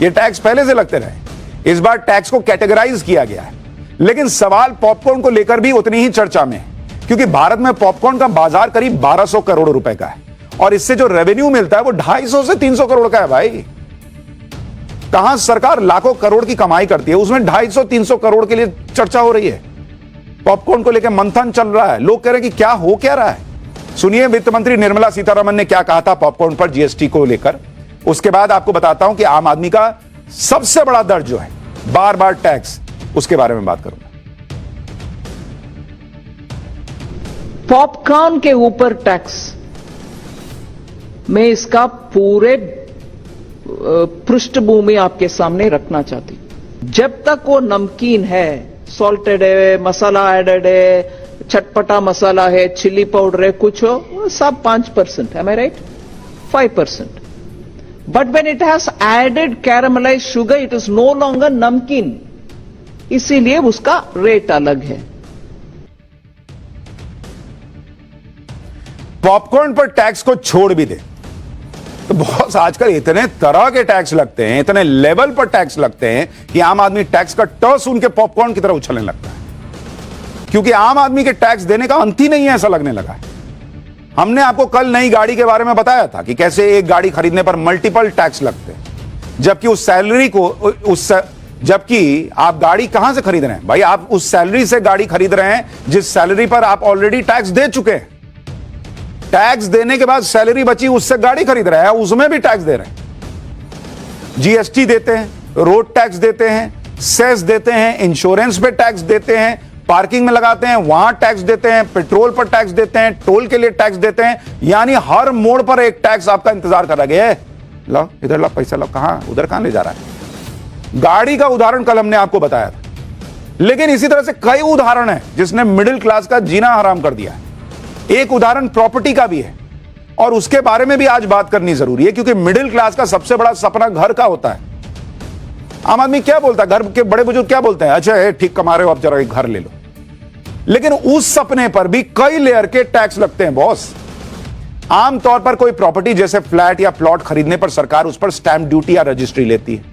यह टैक्स पहले से लगते रहे। इस बार टैक्स को कैटेगराइज किया गया है, लेकिन सवाल पॉपकॉर्न को लेकर भी उतनी ही चर्चा में है, क्योंकि भारत में पॉपकॉर्न का बाजार करीब 1200 करोड़ रुपए का है और इससे जो रेवेन्यू मिलता है वो 250 से 300 करोड़ का है। भाई, कहां सरकार लाखों करोड़ की कमाई करती है, उसमें 250-300 करोड़ के लिए चर्चा हो रही है। पॉपकॉर्न को लेकर मंथन चल रहा है, लोग कह रहे हैं कि क्या हो क्या रहा है। सुनिए वित्त मंत्री निर्मला सीतारमण ने क्या कहा था पॉपकॉर्न पर जीएसटी को लेकर। उसके बाद आपको बताता हूं कि आम आदमी का सबसे बड़ा दर्द जो है बार बार टैक्स, उसके बारे में बात करूंगा। पॉपकॉर्न के ऊपर टैक्स, मैं इसका पूरे पृष्ठभूमि आपके सामने रखना चाहती हूं। जब तक वो नमकीन है, सॉल्टेड है, मसाला एडेड है, चटपटा मसाला है, चिली पाउडर है, कुछ हो, वो सब 5%, am I right? 5%. But when it has added caramelized sugar, it is no longer नमकीन, इसीलिए उसका रेट अलग है। पॉपकॉर्न पर टैक्स को छोड़ भी दे तो बहुत आजकल इतने तरह के टैक्स लगते हैं, इतने लेवल पर टैक्स लगते हैं कि आम आदमी टैक्स का ट सुन के पॉपकॉर्न की तरह उछलने लगता है, क्योंकि आम आदमी के टैक्स देने का अंत ही नहीं है, ऐसा लगने लगा है। हमने आपको कल नई गाड़ी के बारे में बताया था कि कैसे एक गाड़ी खरीदने पर मल्टीपल टैक्स लगते हैं, जबकि उस सैलरी को जबकि आप गाड़ी कहां से खरीद रहे हैं भाई, आप उस सैलरी से गाड़ी खरीद रहे हैं जिस सैलरी पर आप ऑलरेडी टैक्स दे चुके हैं। टैक्स देने के बाद सैलरी बची, उससे गाड़ी खरीद रहे हैं, उसमें भी टैक्स दे रहे हैं। जीएसटी देते हैं, रोड टैक्स देते हैं, सेस देते हैं, इंश्योरेंस पे टैक्स देते हैं, पार्किंग में लगाते हैं वहां टैक्स देते हैं, पेट्रोल पर टैक्स देते हैं, टोल के लिए टैक्स देते हैं, यानी हर मोड़ पर एक टैक्स आपका इंतजार कर रहा है। लो इधर लो, पैसा लो, कहां उधर कहां ले जा रहा है। गाड़ी का उदाहरण कल हमने आपको बताया था, लेकिन इसी तरह से कई उदाहरण है जिसने मिडिल क्लास का जीना हराम कर दिया है। एक उदाहरण प्रॉपर्टी का भी है और उसके बारे में भी आज बात करनी जरूरी है, क्योंकि मिडिल क्लास का सबसे बड़ा सपना घर का होता है। आम आदमी क्या बोलता है, घर के बड़े बुजुर्ग क्या बोलते हैं, अच्छा है ठीक कमा रहे हो, अब जरा एक घर ले लो, लेकिन उस सपने पर भी कई लेयर के टैक्स लगते हैं बॉस। आमतौर पर कोई प्रॉपर्टी जैसे फ्लैट या प्लॉट खरीदने पर सरकार उस पर स्टैंप ड्यूटी या रजिस्ट्री लेती है,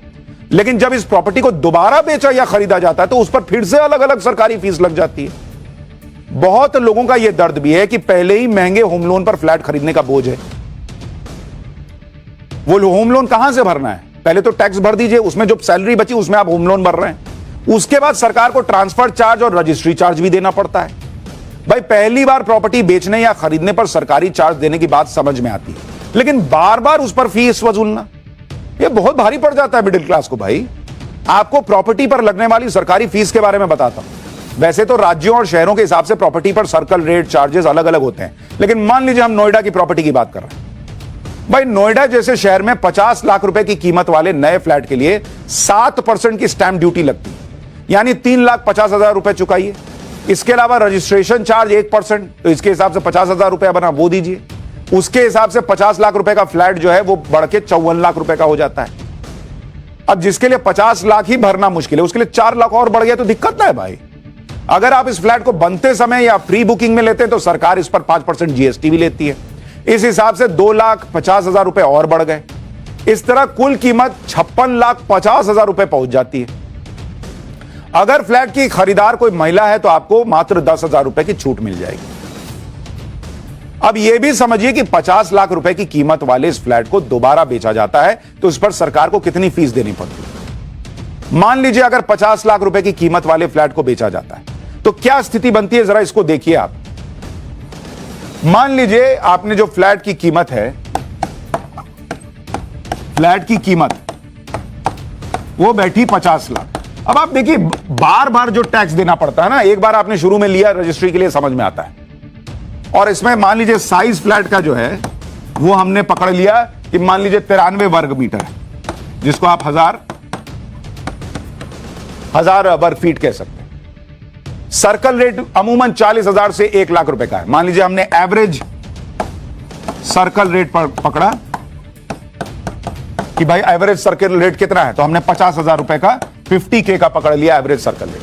लेकिन जब इस प्रॉपर्टी को दोबारा बेचा या खरीदा जाता है तो उस पर फिर से अलग अलग सरकारी फीस लग जाती है। बहुत लोगों का यह दर्द भी है कि पहले ही महंगे होम लोन पर फ्लैट खरीदने का बोझ है। वो होम लोन कहां से भरना है, पहले तो टैक्स भर दीजिए, उसमें जो सैलरी बची उसमें आप होम लोन भर रहे हैं, उसके बाद सरकार को ट्रांसफर चार्ज और रजिस्ट्री चार्ज भी देना पड़ता है। भाई पहली बार प्रॉपर्टी बेचने या खरीदने पर सरकारी चार्ज देने की बात समझ में आती है, लेकिन बार बार उस पर फीस वसूलना यह बहुत भारी पड़ जाता है मिडिल क्लास को। भाई आपको प्रॉपर्टी पर लगने वाली सरकारी फीस के बारे में बताता हूं। वैसे तो राज्यों और शहरों के हिसाब से प्रॉपर्टी पर सर्कल रेट चार्जेस अलग अलग होते हैं, लेकिन मान लीजिए हम नोएडा की प्रॉपर्टी की बात कर रहे हैं। भाई नोएडा जैसे शहर में 50 लाख रुपए की कीमत वाले नए फ्लैट के लिए 7% की स्टैंप ड्यूटी लगती है, यानी 3,50,000 रुपए चुकाइए। इसके अलावा रजिस्ट्रेशन चार्ज 1%, तो इसके हिसाब से 50,000 रुपया बना, वो दीजिए। उसके हिसाब से 50 लाख रुपए का फ्लैट जो है वो बढ़ के 54 लाख रुपए का हो जाता है। अब जिसके लिए 50 लाख ही भरना मुश्किल है, उसके लिए 4 लाख और बढ़ गया तो दिक्कत ना है भाई। अगर आप इस फ्लैट को बनते समय या प्री बुकिंग में लेते हैं तो सरकार इस पर 5% जीएसटी भी लेती है। इस हिसाब से 2,50,000 रुपए और बढ़ गए। इस तरह कुल कीमत 56,50,000 रुपए पहुंच जाती है। अगर फ्लैट की खरीदार कोई महिला है तो आपको मात्र 10,000 रुपए की छूट मिल जाएगी। अब यह भी समझिए कि 50 लाख रुपए की कीमत वाले इस फ्लैट को दोबारा बेचा जाता है तो इस पर सरकार को कितनी फीस देनी पड़ती है। मान लीजिए अगर 50 लाख रुपए की कीमत वाले फ्लैट को बेचा जाता है तो क्या स्थिति बनती है, जरा इसको देखिए आप। मान लीजिए आपने जो फ्लैट की कीमत है, फ्लैट की कीमत वो बैठी 50 लाख। अब आप देखिए बार बार जो टैक्स देना पड़ता है ना, एक बार आपने शुरू में लिया रजिस्ट्री के लिए समझ में आता है, और इसमें मान लीजिए साइज फ्लैट का जो है वो हमने पकड़ लिया कि मान लीजिए 93 वर्ग मीटर है, जिसको आप हजार वर्ग फीट कह सकते हैं। सर्कल रेट अमूमन 40,000 से 1 लाख रुपए का है। मान लीजिए हमने एवरेज सर्कल रेट पर पकड़ा कि भाई एवरेज सर्कल रेट कितना है, तो हमने 50,000 रुपए का 50K का पकड़ लिया एवरेज सर्कल रेट।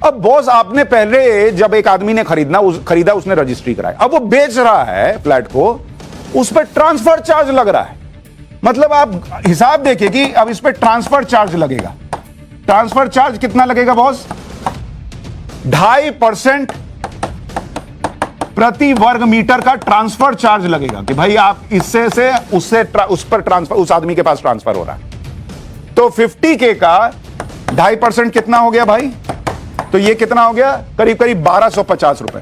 अब बॉस आपने पहले जब एक आदमी ने खरीदा उसने रजिस्ट्री कराई, अब वो बेच रहा है फ्लैट को उस पर ट्रांसफर चार्ज लग रहा है। मतलब आप हिसाब देखिए कि अब इस पर ट्रांसफर चार्ज लगेगा। ट्रांसफर चार्ज कितना लगेगा बॉस? 2.5% प्रति वर्ग मीटर का ट्रांसफर चार्ज लगेगा कि भाई आप इससे से उससे उस पर ट्रांसफर, उस आदमी के पास ट्रांसफर हो रहा है। तो 50K का 2.5% कितना हो गया भाई? तो ये कितना हो गया? करीब करीब 1250 रुपए।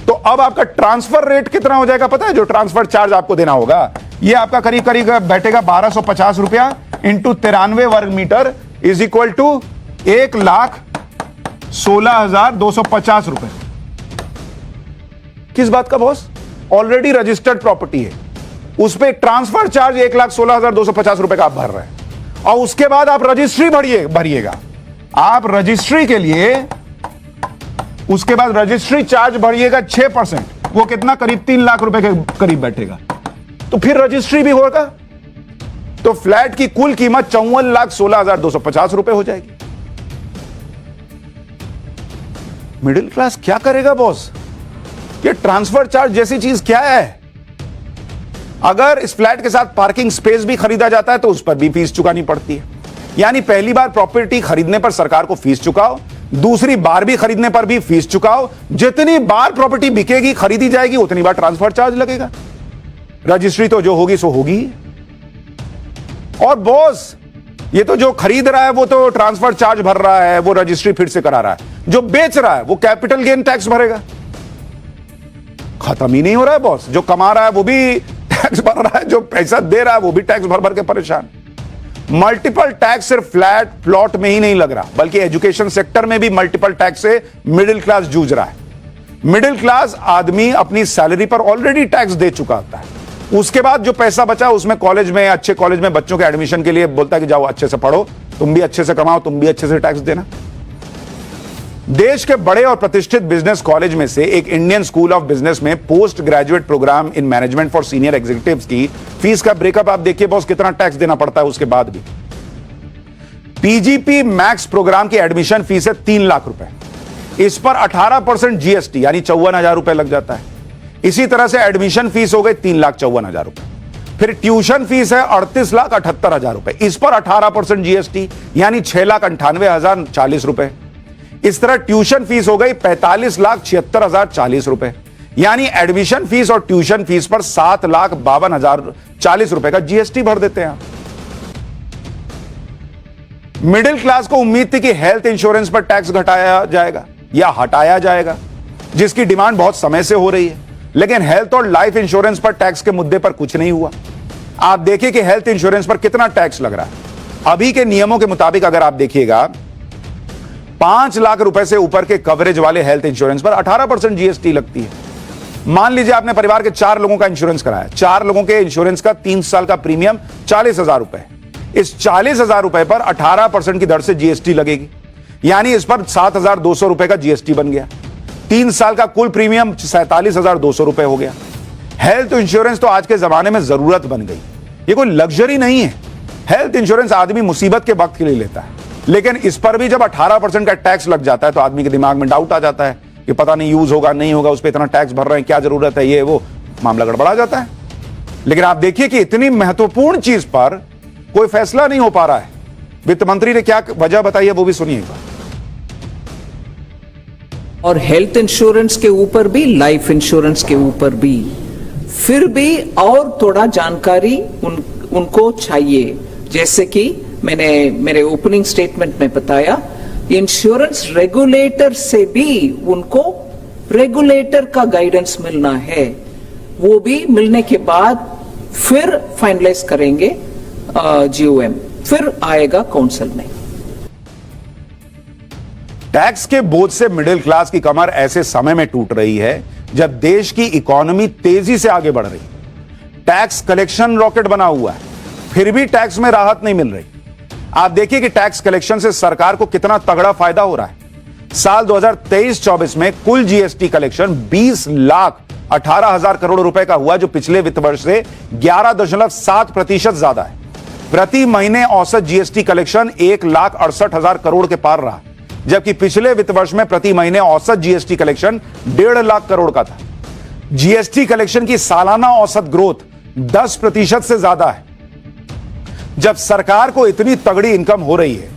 तो अब आपका ट्रांसफर रेट कितना हो जाएगा पता है? जो ट्रांसफर चार्ज आपको देना होगा ये आपका करीब करीब बैठेगा 1250 रुपया इंटू 93 वर्ग मीटर इज इक्वल टू 1,16,250 रुपए। किस बात का बॉस? ऑलरेडी रजिस्टर्ड प्रॉपर्टी है, उस पर ट्रांसफर चार्ज 1,16,250 रुपए का आप भर रहे हैं और उसके बाद आप रजिस्ट्री भरिएगा। आप रजिस्ट्री के लिए उसके बाद रजिस्ट्री चार्ज भरिएगा 6%, वो कितना? करीब 3 लाख रुपए के करीब बैठेगा। तो फिर रजिस्ट्री भी होगा तो फ्लैट की कुल कीमत 54,16,250 रुपए हो जाएगी। मिडिल क्लास क्या करेगा बॉस? ये ट्रांसफर चार्ज जैसी चीज क्या है? अगर इस फ्लैट के साथ पार्किंग स्पेस भी खरीदा जाता है तो उस पर भी फीस चुकानी पड़ती है। यानी पहली बार प्रॉपर्टी खरीदने पर सरकार को फीस चुकाओ, दूसरी बार भी खरीदने पर भी फीस चुकाओ, जितनी बार प्रॉपर्टी बिकेगी खरीदी जाएगी उतनी बार ट्रांसफर चार्ज लगेगा। रजिस्ट्री तो जो होगी सो होगी। और बॉस ये तो जो खरीद रहा है वो तो ट्रांसफर चार्ज भर रहा है, वो रजिस्ट्री फिर से करा रहा है। जो बेच रहा है वो कैपिटल गेन टैक्स भरेगा। खत्म ही नहीं हो रहा है बॉस। जो कमा रहा है वो भी टैक्स भर रहा है, जो पैसा दे रहा है वो भी टैक्स भर भर के परेशान। मल्टीपल टैक्स सिर्फ फ्लैट प्लॉट में ही नहीं लग रहा, बल्कि एजुकेशन सेक्टर में भी मल्टीपल टैक्स से मिडिल क्लास जूझ रहा है। मिडिल क्लास आदमी अपनी सैलरी पर ऑलरेडी टैक्स दे चुका होता है, उसके बाद जो पैसा बचा उसमें कॉलेज में, अच्छे कॉलेज में बच्चों के एडमिशन के लिए बोलता है कि जाओ अच्छे से पढ़ो, तुम भी अच्छे से कमाओ, तुम भी अच्छे से टैक्स देना। देश के बड़े और प्रतिष्ठित बिजनेस कॉलेज में से एक इंडियन स्कूल ऑफ बिजनेस में post graduate programme in management for senior executives की फीस का ब्रेकअप आप देखिए बॉस, कितना टैक्स देना पड़ता है उसके बाद भी। पीजीपी मैक्स प्रोग्राम की एडमिशन फीस है 3 लाख रुपए, इस पर 18% जीएसटी यानी 54,000 रुपए लग जाता है। इसी तरह से एडमिशन फीस हो गई 3,54,000 रुपए। फिर ट्यूशन फीस है 38,78,000 रुपए, इस पर 18% जीएसटी यानी 6,98,040 रुपए। इस तरह ट्यूशन फीस हो गई 45,76,040 रुपए, यानी एडमिशन फीस और ट्यूशन फीस पर 7,52,040 रुपए का जीएसटी भर देते हैं। मिडिल क्लास को उम्मीद थी कि हेल्थ इंश्योरेंस पर टैक्स घटाया जाएगा या हटाया जाएगा, जिसकी डिमांड बहुत समय से हो रही है, लेकिन हेल्थ और लाइफ इंश्योरेंस पर टैक्स के मुद्दे पर कुछ नहीं हुआ। आप देखिए कि हेल्थ इंश्योरेंस पर कितना टैक्स लग रहा है। अभी के नियमों के मुताबिक अगर आप देखिएगा 5 लाख रुपए से ऊपर के कवरेज वाले हेल्थ इंश्योरेंस पर 18% जीएसटी लगती है। मान लीजिए आपने परिवार के 4 लोगों का इंश्योरेंस कराया, 4 लोगों के इंश्योरेंस का 3 साल का प्रीमियम 40,000 रुपए। इस 40,000 रुपए पर 18% की दर से जीएसटी लगेगी, यानी इस पर 7,200 रुपए का जीएसटी बन गया। 3 साल का कुल प्रीमियम 47,200 रुपए हो गया। हेल्थ इंश्योरेंस तो आज के जमाने में जरूरत बन गई, ये कोई लग्जरी नहीं है। हेल्थ इंश्योरेंस आदमी मुसीबत के वक्त के लिए लेता है, लेकिन इस पर भी जब 18% का टैक्स लग जाता है तो आदमी के दिमाग में डाउट आ जाता है कि पता नहीं यूज होगा नहीं होगा, उस पर इतना टैक्स भर रहे हैं, क्या जरूरत है, ये वो मामला गड़बड़ा जाता है। लेकिन आप देखिए कि इतनी महत्वपूर्ण चीज पर कोई फैसला नहीं हो पा रहा है। वित्त मंत्री ने क्या वजह बताई है वो भी सुनिएगा। और हेल्थ इंश्योरेंस के ऊपर भी, लाइफ इंश्योरेंस के ऊपर भी, फिर भी और थोड़ा जानकारी उनको चाहिए। जैसे कि मैंने मेरे ओपनिंग स्टेटमेंट में बताया, इंश्योरेंस रेगुलेटर से भी उनको रेगुलेटर का गाइडेंस मिलना है, वो भी मिलने के बाद फिर फाइनलाइज करेंगे जीओएम, फिर आएगा काउंसिल में। टैक्स के बोझ से मिडिल क्लास की कमर ऐसे समय में टूट रही है जब देश की इकोनॉमी तेजी से आगे बढ़ रही। टैक्स कलेक्शन रॉकेट बना हुआ है, फिर भी टैक्स में राहत नहीं मिल रही। आप देखिए कि टैक्स कलेक्शन से सरकार को कितना तगड़ा फायदा हो रहा है। साल 2023-24 में कुल जीएसटी कलेक्शन 20,18,000 करोड़ रुपए का हुआ, जो पिछले वित्त वर्ष से 11.7% ज्यादा है। प्रति महीने औसत जीएसटी कलेक्शन 1,68,000 करोड़ के पार रहा, जबकि पिछले वित्त वर्ष में प्रति महीने औसत जीएसटी कलेक्शन 1.5 लाख करोड़ का था। जीएसटी कलेक्शन की सालाना औसत ग्रोथ 10% से ज्यादा है। जब सरकार को इतनी तगड़ी इनकम हो रही है,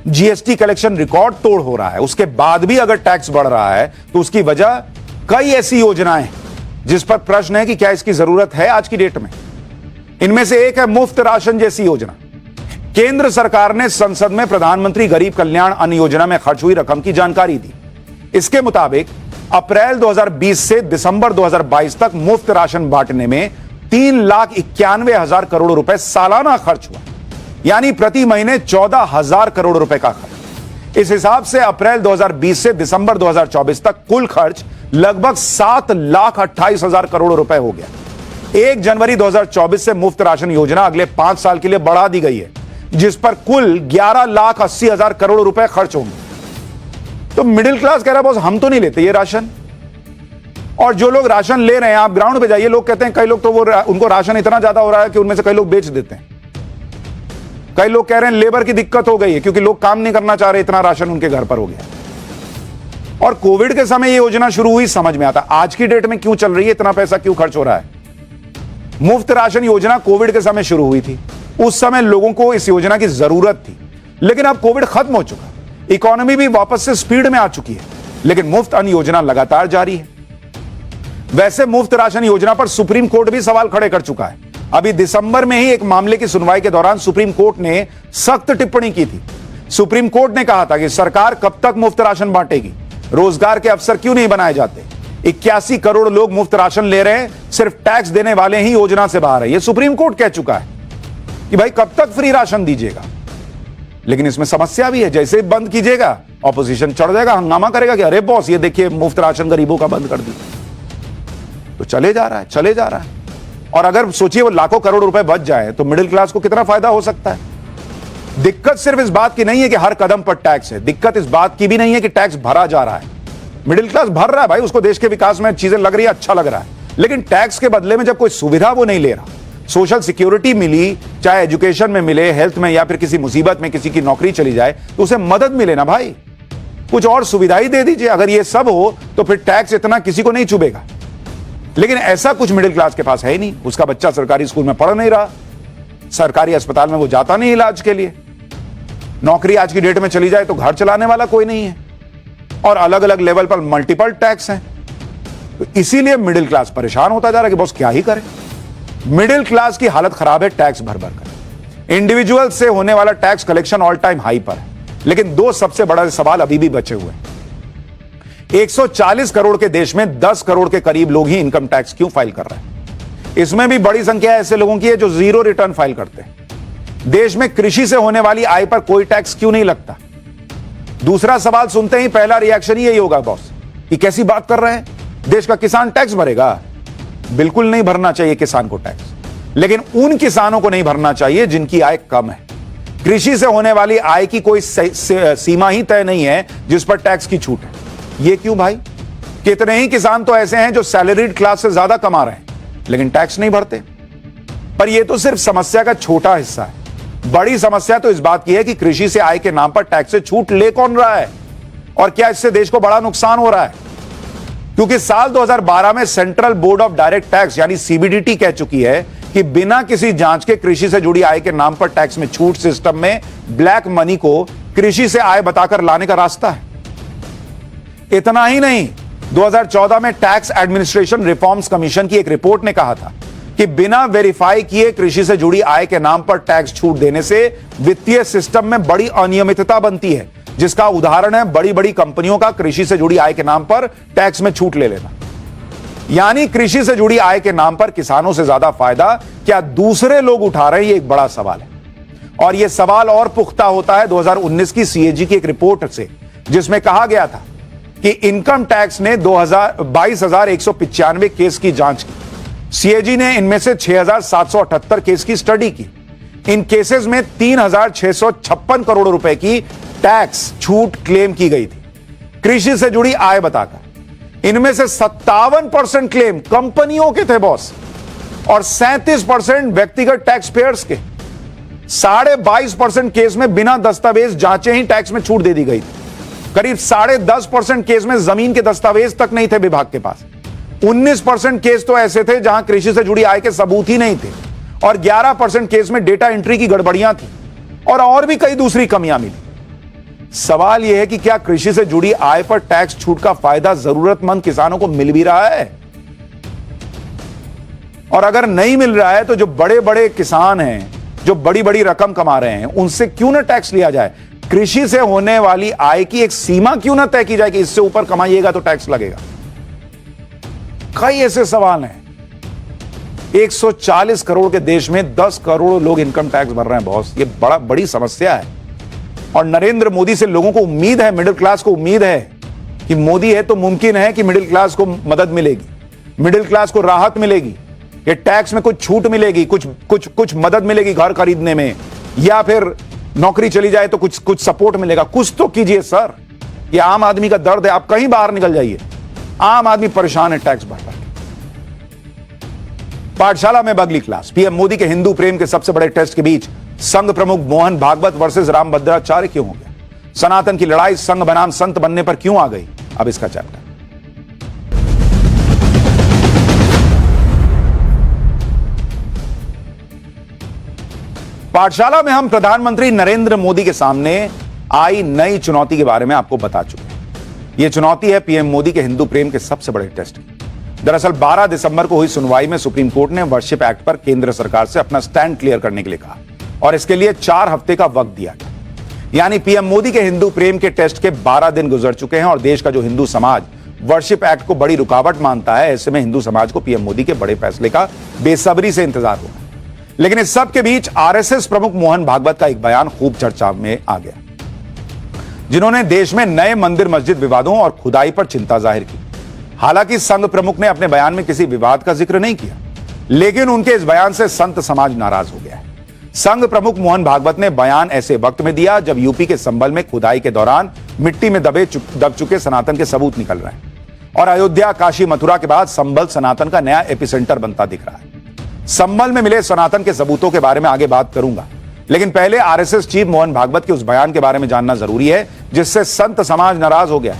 जीएसटी कलेक्शन रिकॉर्ड तोड़ हो रहा है, उसके बाद भी अगर टैक्स बढ़ रहा है तो उसकी वजह कई ऐसी योजनाएं जिस पर प्रश्न है कि क्या इसकी जरूरत है आज की डेट में। इनमें से एक है मुफ्त राशन जैसी योजना। केंद्र सरकार ने संसद में प्रधानमंत्री गरीब कल्याण अन्न योजना में खर्च हुई रकम की जानकारी दी। इसके मुताबिक अप्रैल 2020 से दिसंबर 2022 तक मुफ्त राशन बांटने में 3,91,000 करोड़ रुपए सालाना खर्च हुआ, यानी प्रति महीने 14,000 करोड़ रुपए का खर्च। इस हिसाब से अप्रैल 2020 से दिसंबर 2024 तक कुल खर्च लगभग 7,28,000 करोड़ रुपए हो गया। 1 जनवरी 2024 से मुफ्त राशन योजना अगले 5 साल के लिए बढ़ा दी गई है, जिस पर कुल 11,80,000 करोड़ रुपए खर्च होंगे। तो मिडिल क्लास कह रहा है बॉस हम तो नहीं लेते ये राशन, और जो लोग राशन ले रहे हैं आप ग्राउंड पे जाइए, लोग कहते हैं कई लोग तो वो उनको राशन इतना ज्यादा हो रहा है कि उनमें से कई लोग बेच देते हैं। कई लोग कह रहे हैं लेबर की दिक्कत हो गई है क्योंकि लोग काम नहीं करना चाह रहे, इतना राशन उनके घर पर हो गया। और कोविड के समय ये योजना शुरू हुई, समझ में आता आज की डेट में क्यों चल रही है, इतना पैसा क्यों खर्च हो रहा है। मुफ्त राशन योजना कोविड के समय शुरू हुई थी, उस समय लोगों को इस योजना की जरूरत थी, लेकिन अब कोविड खत्म हो चुका, इकोनॉमी भी वापस से स्पीड में आ चुकी है, लेकिन मुफ्त अन्न योजना लगातार जारी है। वैसे मुफ्त राशन योजना पर सुप्रीम कोर्ट भी सवाल खड़े कर चुका है। अभी दिसंबर में ही एक मामले की सुनवाई के दौरान सुप्रीम कोर्ट ने सख्त टिप्पणी की थी। सुप्रीम कोर्ट ने कहा था कि सरकार कब तक मुफ्त राशन बांटेगी, रोजगार के अवसर क्यों नहीं बनाए जाते। 81 करोड़ लोग मुफ्त राशन ले रहे हैं, सिर्फ टैक्स देने वाले ही योजना से बाहर है। यह सुप्रीम कोर्ट कह चुका है कि भाई कब तक फ्री राशन दीजिएगा। लेकिन इसमें समस्या भी है, जैसे बंद कीजिएगा ऑपोजिशन चढ़ जाएगा, हंगामा करेगा कि अरे बॉस ये देखिए मुफ्त राशन गरीबों का बंद कर दी। तो चले जा रहा है। और अगर सोचिए वो लाखों करोड़ रुपए बच जाए तो मिडिल क्लास को कितना फायदा हो सकता है। दिक्कत सिर्फ इस बात की नहीं है कि हर कदम पर टैक्स है, दिक्कत इस बात की भी नहीं है कि टैक्स भरा जा रहा है। मिडिल क्लास भर रहा है भाई, उसको देश के विकास में चीजें लग रही है, अच्छा लग रहा है, लेकिन टैक्स के बदले में जब कोई सुविधा वो नहीं ले रहा, सोशल सिक्योरिटी मिली, चाहे एजुकेशन में मिले, हेल्थ में, या फिर किसी मुसीबत में किसी की नौकरी चली जाए तो उसे मदद मिले ना भाई, कुछ और सुविधा ही दे दीजिए। अगर ये सब हो तो फिर टैक्स इतना किसी को नहीं चुभेगा। लेकिन ऐसा कुछ मिडिल क्लास के पास है ही नहीं। उसका बच्चा सरकारी स्कूल में पढ़ नहीं रहा, सरकारी अस्पताल में वो जाता नहीं इलाज के लिए, नौकरी आज की डेट में चली जाए तो घर चलाने वाला कोई नहीं है, और अलग अलग लेवल पर मल्टीपल टैक्स हैं। तो इसीलिए मिडिल क्लास परेशान होता जा रहा है कि बॉस क्या ही करे। मिडिल क्लास की हालत खराब है टैक्स भर भर कर। इंडिविजुअल से होने वाला tax collection all time high पर है, लेकिन दो सबसे बड़ा सवाल अभी भी बचे हुए हैं। 140 करोड़ के देश में 10 करोड़ के करीब लोग ही इनकम टैक्स क्यों फाइल कर रहे हैं। इसमें भी बड़ी संख्या ऐसे लोगों की है जो 0 रिटर्न फाइल करते हैं। देश में कृषि से होने वाली आय पर कोई टैक्स क्यों नहीं लगता। दूसरा सवाल सुनते ही पहला रिएक्शन यही होगा, बॉस ये कैसी बात कर रहे हैं, देश का किसान टैक्स भरेगा। बिल्कुल नहीं भरना चाहिए किसान को टैक्स, लेकिन उन किसानों को नहीं भरना चाहिए जिनकी आय कम है। कृषि से होने वाली आय की कोई सीमा ही तय नहीं है जिस पर टैक्स की छूट है। ये क्यों भाई, कितने ही किसान तो ऐसे हैं जो सैलरीड क्लास से ज्यादा कमा रहे हैं लेकिन टैक्स नहीं भरते। पर यह तो सिर्फ समस्या का छोटा हिस्सा है। बड़ी समस्या तो इस बात की है कि कृषि से आय के नाम पर टैक्स से छूट ले कौन रहा है, और क्या इससे देश को बड़ा नुकसान हो रहा है। क्योंकि साल 2012 में central board of direct tax यानी सीबीडीटी कह चुकी है कि बिना किसी जांच के कृषि से जुड़ी आय के नाम पर टैक्स में छूट सिस्टम में ब्लैक मनी को कृषि से आय बताकर लाने का रास्ता है। इतना ही नहीं, 2014 में टैक्स एडमिनिस्ट्रेशन रिफॉर्म्स कमीशन की एक रिपोर्ट ने कहा था कि बिना वेरीफाई किए कृषि से जुड़ी आय के नाम पर टैक्स छूट देने से वित्तीय सिस्टम में बड़ी अनियमितता बनती है, जिसका उदाहरण है बड़ी बड़ी कंपनियों का कृषि से जुड़ी आय के नाम पर टैक्स में छूट ले लेना। यानी कृषि से जुड़ी आय के नाम पर किसानों से ज्यादा फायदा क्या दूसरे लोग उठा रहे हैं, ये एक बड़ा सवाल है। और यह सवाल और पुख्ता होता है 2019 की सीएजी की एक रिपोर्ट से, जिसमें कहा गया था कि इनकम टैक्स ने 22,195 केस की जांच की। सीएजी ने इनमें से 6,778 केस की स्टडी की। इन केसेस में 3,656 करोड़ रुपए की टैक्स छूट क्लेम की गई थी कृषि से जुड़ी आय बताकर। इनमें से 57% क्लेम कंपनियों के थे बॉस, और 37% व्यक्तिगत टैक्स पेयर्स के। 22.5% केस में बिना दस्तावेज जांचे ही टैक्स में छूट दे दी गई थी। करीब 10.5% केस में जमीन के दस्तावेज तक नहीं थे विभाग के पास। 19% केस तो ऐसे थे जहां कृषि से जुड़ी आय के सबूत ही नहीं थे और 11% केस में डेटा एंट्री की गड़बड़ियां थी और भी कई दूसरी कमियां मिली। सवाल यह है कि क्या कृषि से जुड़ी आय पर टैक्स छूट का फायदा जरूरतमंद किसानों को मिल भी रहा है? और अगर नहीं मिल रहा है तो जो बड़े बड़े किसान हैं, जो बड़ी बड़ी रकम कमा रहे हैं, उनसे क्यों ना टैक्स लिया जाए? कृषि से होने वाली आय की एक सीमा क्यों ना तय की जाए कि इससे ऊपर कमाइएगा तो टैक्स लगेगा? कई ऐसे सवाल हैं। 140 करोड़ के देश में 10 करोड़ लोग इनकम टैक्स भर रहे हैं बॉस। ये बड़ी समस्या है और नरेंद्र मोदी से लोगों को उम्मीद है, मिडिल क्लास को उम्मीद है कि मोदी है तो मुमकिन है कि मिडिल क्लास को मदद मिलेगी, मिडिल क्लास को राहत मिलेगी, ये टैक्स में कुछ छूट मिलेगी, कुछ मदद मिलेगी घर खरीदने में, या फिर नौकरी चली जाए तो कुछ सपोर्ट मिलेगा। कुछ तो कीजिए सर, ये आम आदमी का दर्द है। आप कहीं बाहर निकल जाइए, आम आदमी परेशान है टैक्स भर। पाठशाला में बगली क्लास। पीएम मोदी के हिंदू प्रेम के सबसे बड़े टेस्ट के बीच संघ प्रमुख मोहन भागवत वर्सेस रामभद्राचार्य क्यों हो गया? सनातन की लड़ाई संघ बनाम संत बनने पर क्यों आ गई? अब इसका चैप्टर। पाठशाला में हम प्रधानमंत्री नरेंद्र मोदी के सामने आई नई चुनौती के बारे में आपको बता चुके हैं। यह चुनौती है पीएम मोदी के हिंदू प्रेम के सबसे बड़े टेस्ट की। दरअसल 12 दिसंबर को हुई सुनवाई में सुप्रीम कोर्ट ने वर्शिप एक्ट पर केंद्र सरकार से अपना स्टैंड क्लियर करने के लिए कहा और इसके लिए 4 हफ्ते का वक्त दिया गया। यानी पीएम मोदी के हिंदू प्रेम के टेस्ट के 12 दिन गुजर चुके हैं और देश का जो हिंदू समाज वर्शिप एक्ट को बड़ी रुकावट मानता है, ऐसे में हिंदू समाज को पीएम मोदी के बड़े फैसले का बेसब्री से इंतजार होगा। लेकिन इस सब के बीच आरएसएस प्रमुख मोहन भागवत का एक बयान खूब चर्चा में आ गया, जिन्होंने देश में नए मंदिर मस्जिद विवादों और खुदाई पर चिंता जाहिर की। हालांकि संघ प्रमुख ने अपने बयान में किसी विवाद का जिक्र नहीं किया, लेकिन उनके इस बयान से संत समाज नाराज हो गया है। संघ प्रमुख मोहन भागवत ने बयान ऐसे वक्त में दिया जब यूपी के संभल में खुदाई के दौरान मिट्टी में दब चुके सनातन के सबूत निकल रहे हैं और अयोध्या, काशी, मथुरा के बाद संभल सनातन का नया एपिसेंटर बनता दिख रहा है। संभल में मिले सनातन के सबूतों के बारे में आगे बात करूंगा, लेकिन पहले आरएसएस चीफ मोहन भागवत के उस बयान के बारे में जानना जरूरी है जिससे संत समाज नाराज हो गया,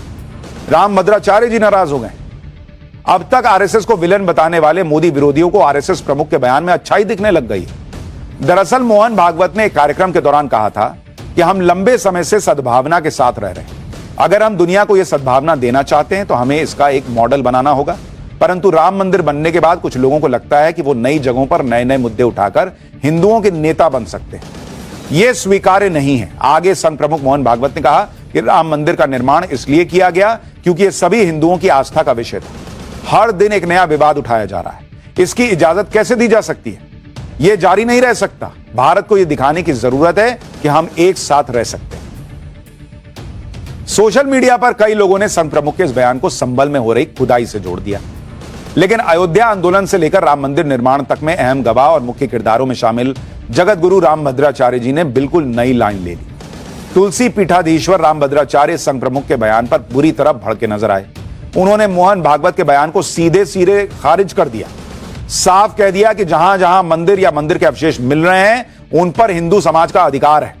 रामभद्राचार्य जी नाराज हो गए। अब तक आरएसएस को विलन बताने वाले मोदी विरोधियों को आरएसएस प्रमुख के बयान में अच्छाई दिखने लग गई है। दरअसल मोहन भागवत ने एक कार्यक्रम के दौरान कहा था कि हम लंबे समय से सद्भावना के साथ रह रहे हैं। अगर हम दुनिया को यह सद्भावना देना चाहते हैं तो हमें इसका एक मॉडल बनाना होगा। परंतु राम मंदिर बनने के बाद कुछ लोगों को लगता है कि वो नई जगहों पर नए नए मुद्दे उठाकर हिंदुओं के नेता बन सकते हैं। यह स्वीकार्य नहीं है। आगे संघ प्रमुख मोहन भागवत ने कहा कि राम मंदिर का निर्माण इसलिए किया गया क्योंकि यह सभी हिंदुओं की आस्था का विषय था। हर दिन एक नया विवाद उठाया जा रहा है, इसकी इजाजत कैसे दी जा सकती है? यह जारी नहीं रह सकता। भारत को यह दिखाने की जरूरत है कि हम एक साथ रह सकते हैं। सोशल मीडिया पर कई लोगों ने संघ प्रमुख के इस बयान को संभल में हो रही खुदाई से जोड़ दिया, लेकिन अयोध्या आंदोलन से लेकर राम मंदिर निर्माण तक में अहम गवाह और मुख्य किरदारों में शामिल जगत गुरु रामभद्राचार्य जी ने बिल्कुल नई लाइन ले ली। तुलसी पीठाधीश्वर रामभद्राचार्य संघ प्रमुख के बयान पर बुरी तरह भड़के नजर आए। उन्होंने मोहन भागवत के बयान को सीधे सीधे खारिज कर दिया, साफ कह दिया कि जहां जहां मंदिर या मंदिर के अवशेष मिल रहे हैं उन पर हिंदू समाज का अधिकार है।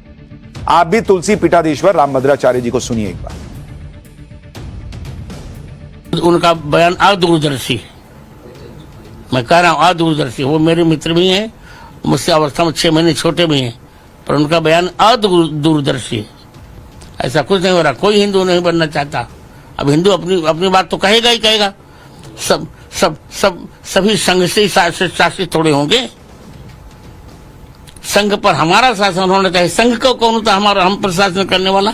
आप भी तुलसी पीठाधीश्वर रामभद्राचार्य जी को सुनिए एक बार। उनका बयान अदूरदर्शी, मैं कह रहा हूं अदूरदर्शी। वो मेरे मित्र भी हैं, मुझसे अवस्था में 6 महीने छोटे भी हैं, पर उनका बयान अदूरदर्शी। ऐसा कुछ नहीं हो रहा, कोई हिंदू नहीं बनना चाहता। अब हिंदू अपनी बात तो कहेगा ही कहेगा। सभी संघ से शासित थोड़े होंगे। संघ पर हमारा शासन होना चाहिए। संघ को कौन होता हमारा, हम पर शासन करने वाला?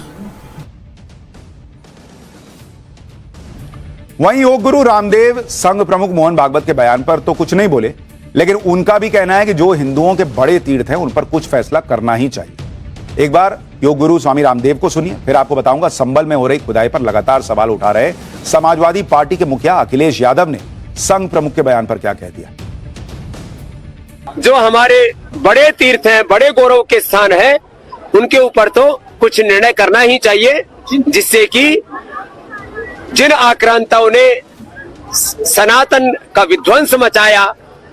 वहीं योग गुरु रामदेव संघ प्रमुख मोहन भागवत के बयान पर तो कुछ नहीं बोले, लेकिन उनका भी कहना है कि जो हिंदुओं के बड़े तीर्थ हैं उन पर कुछ फैसला करना ही चाहिए। एक बार योग गुरु स्वामी रामदेव को सुनिए, फिर आपको बताऊंगा संभल में हो रही खुदाई पर लगातार सवाल उठा रहे समाजवादी पार्टी के मुखिया अखिलेश यादव ने संघ प्रमुख के बयान पर क्या कह दिया। जो हमारे बड़े तीर्थ हैं, बड़े गौरव के स्थान है, उनके ऊपर तो कुछ निर्णय करना ही चाहिए, जिससे कि जिन आक्रांताओं ने सनातन का विध्वंस मचाया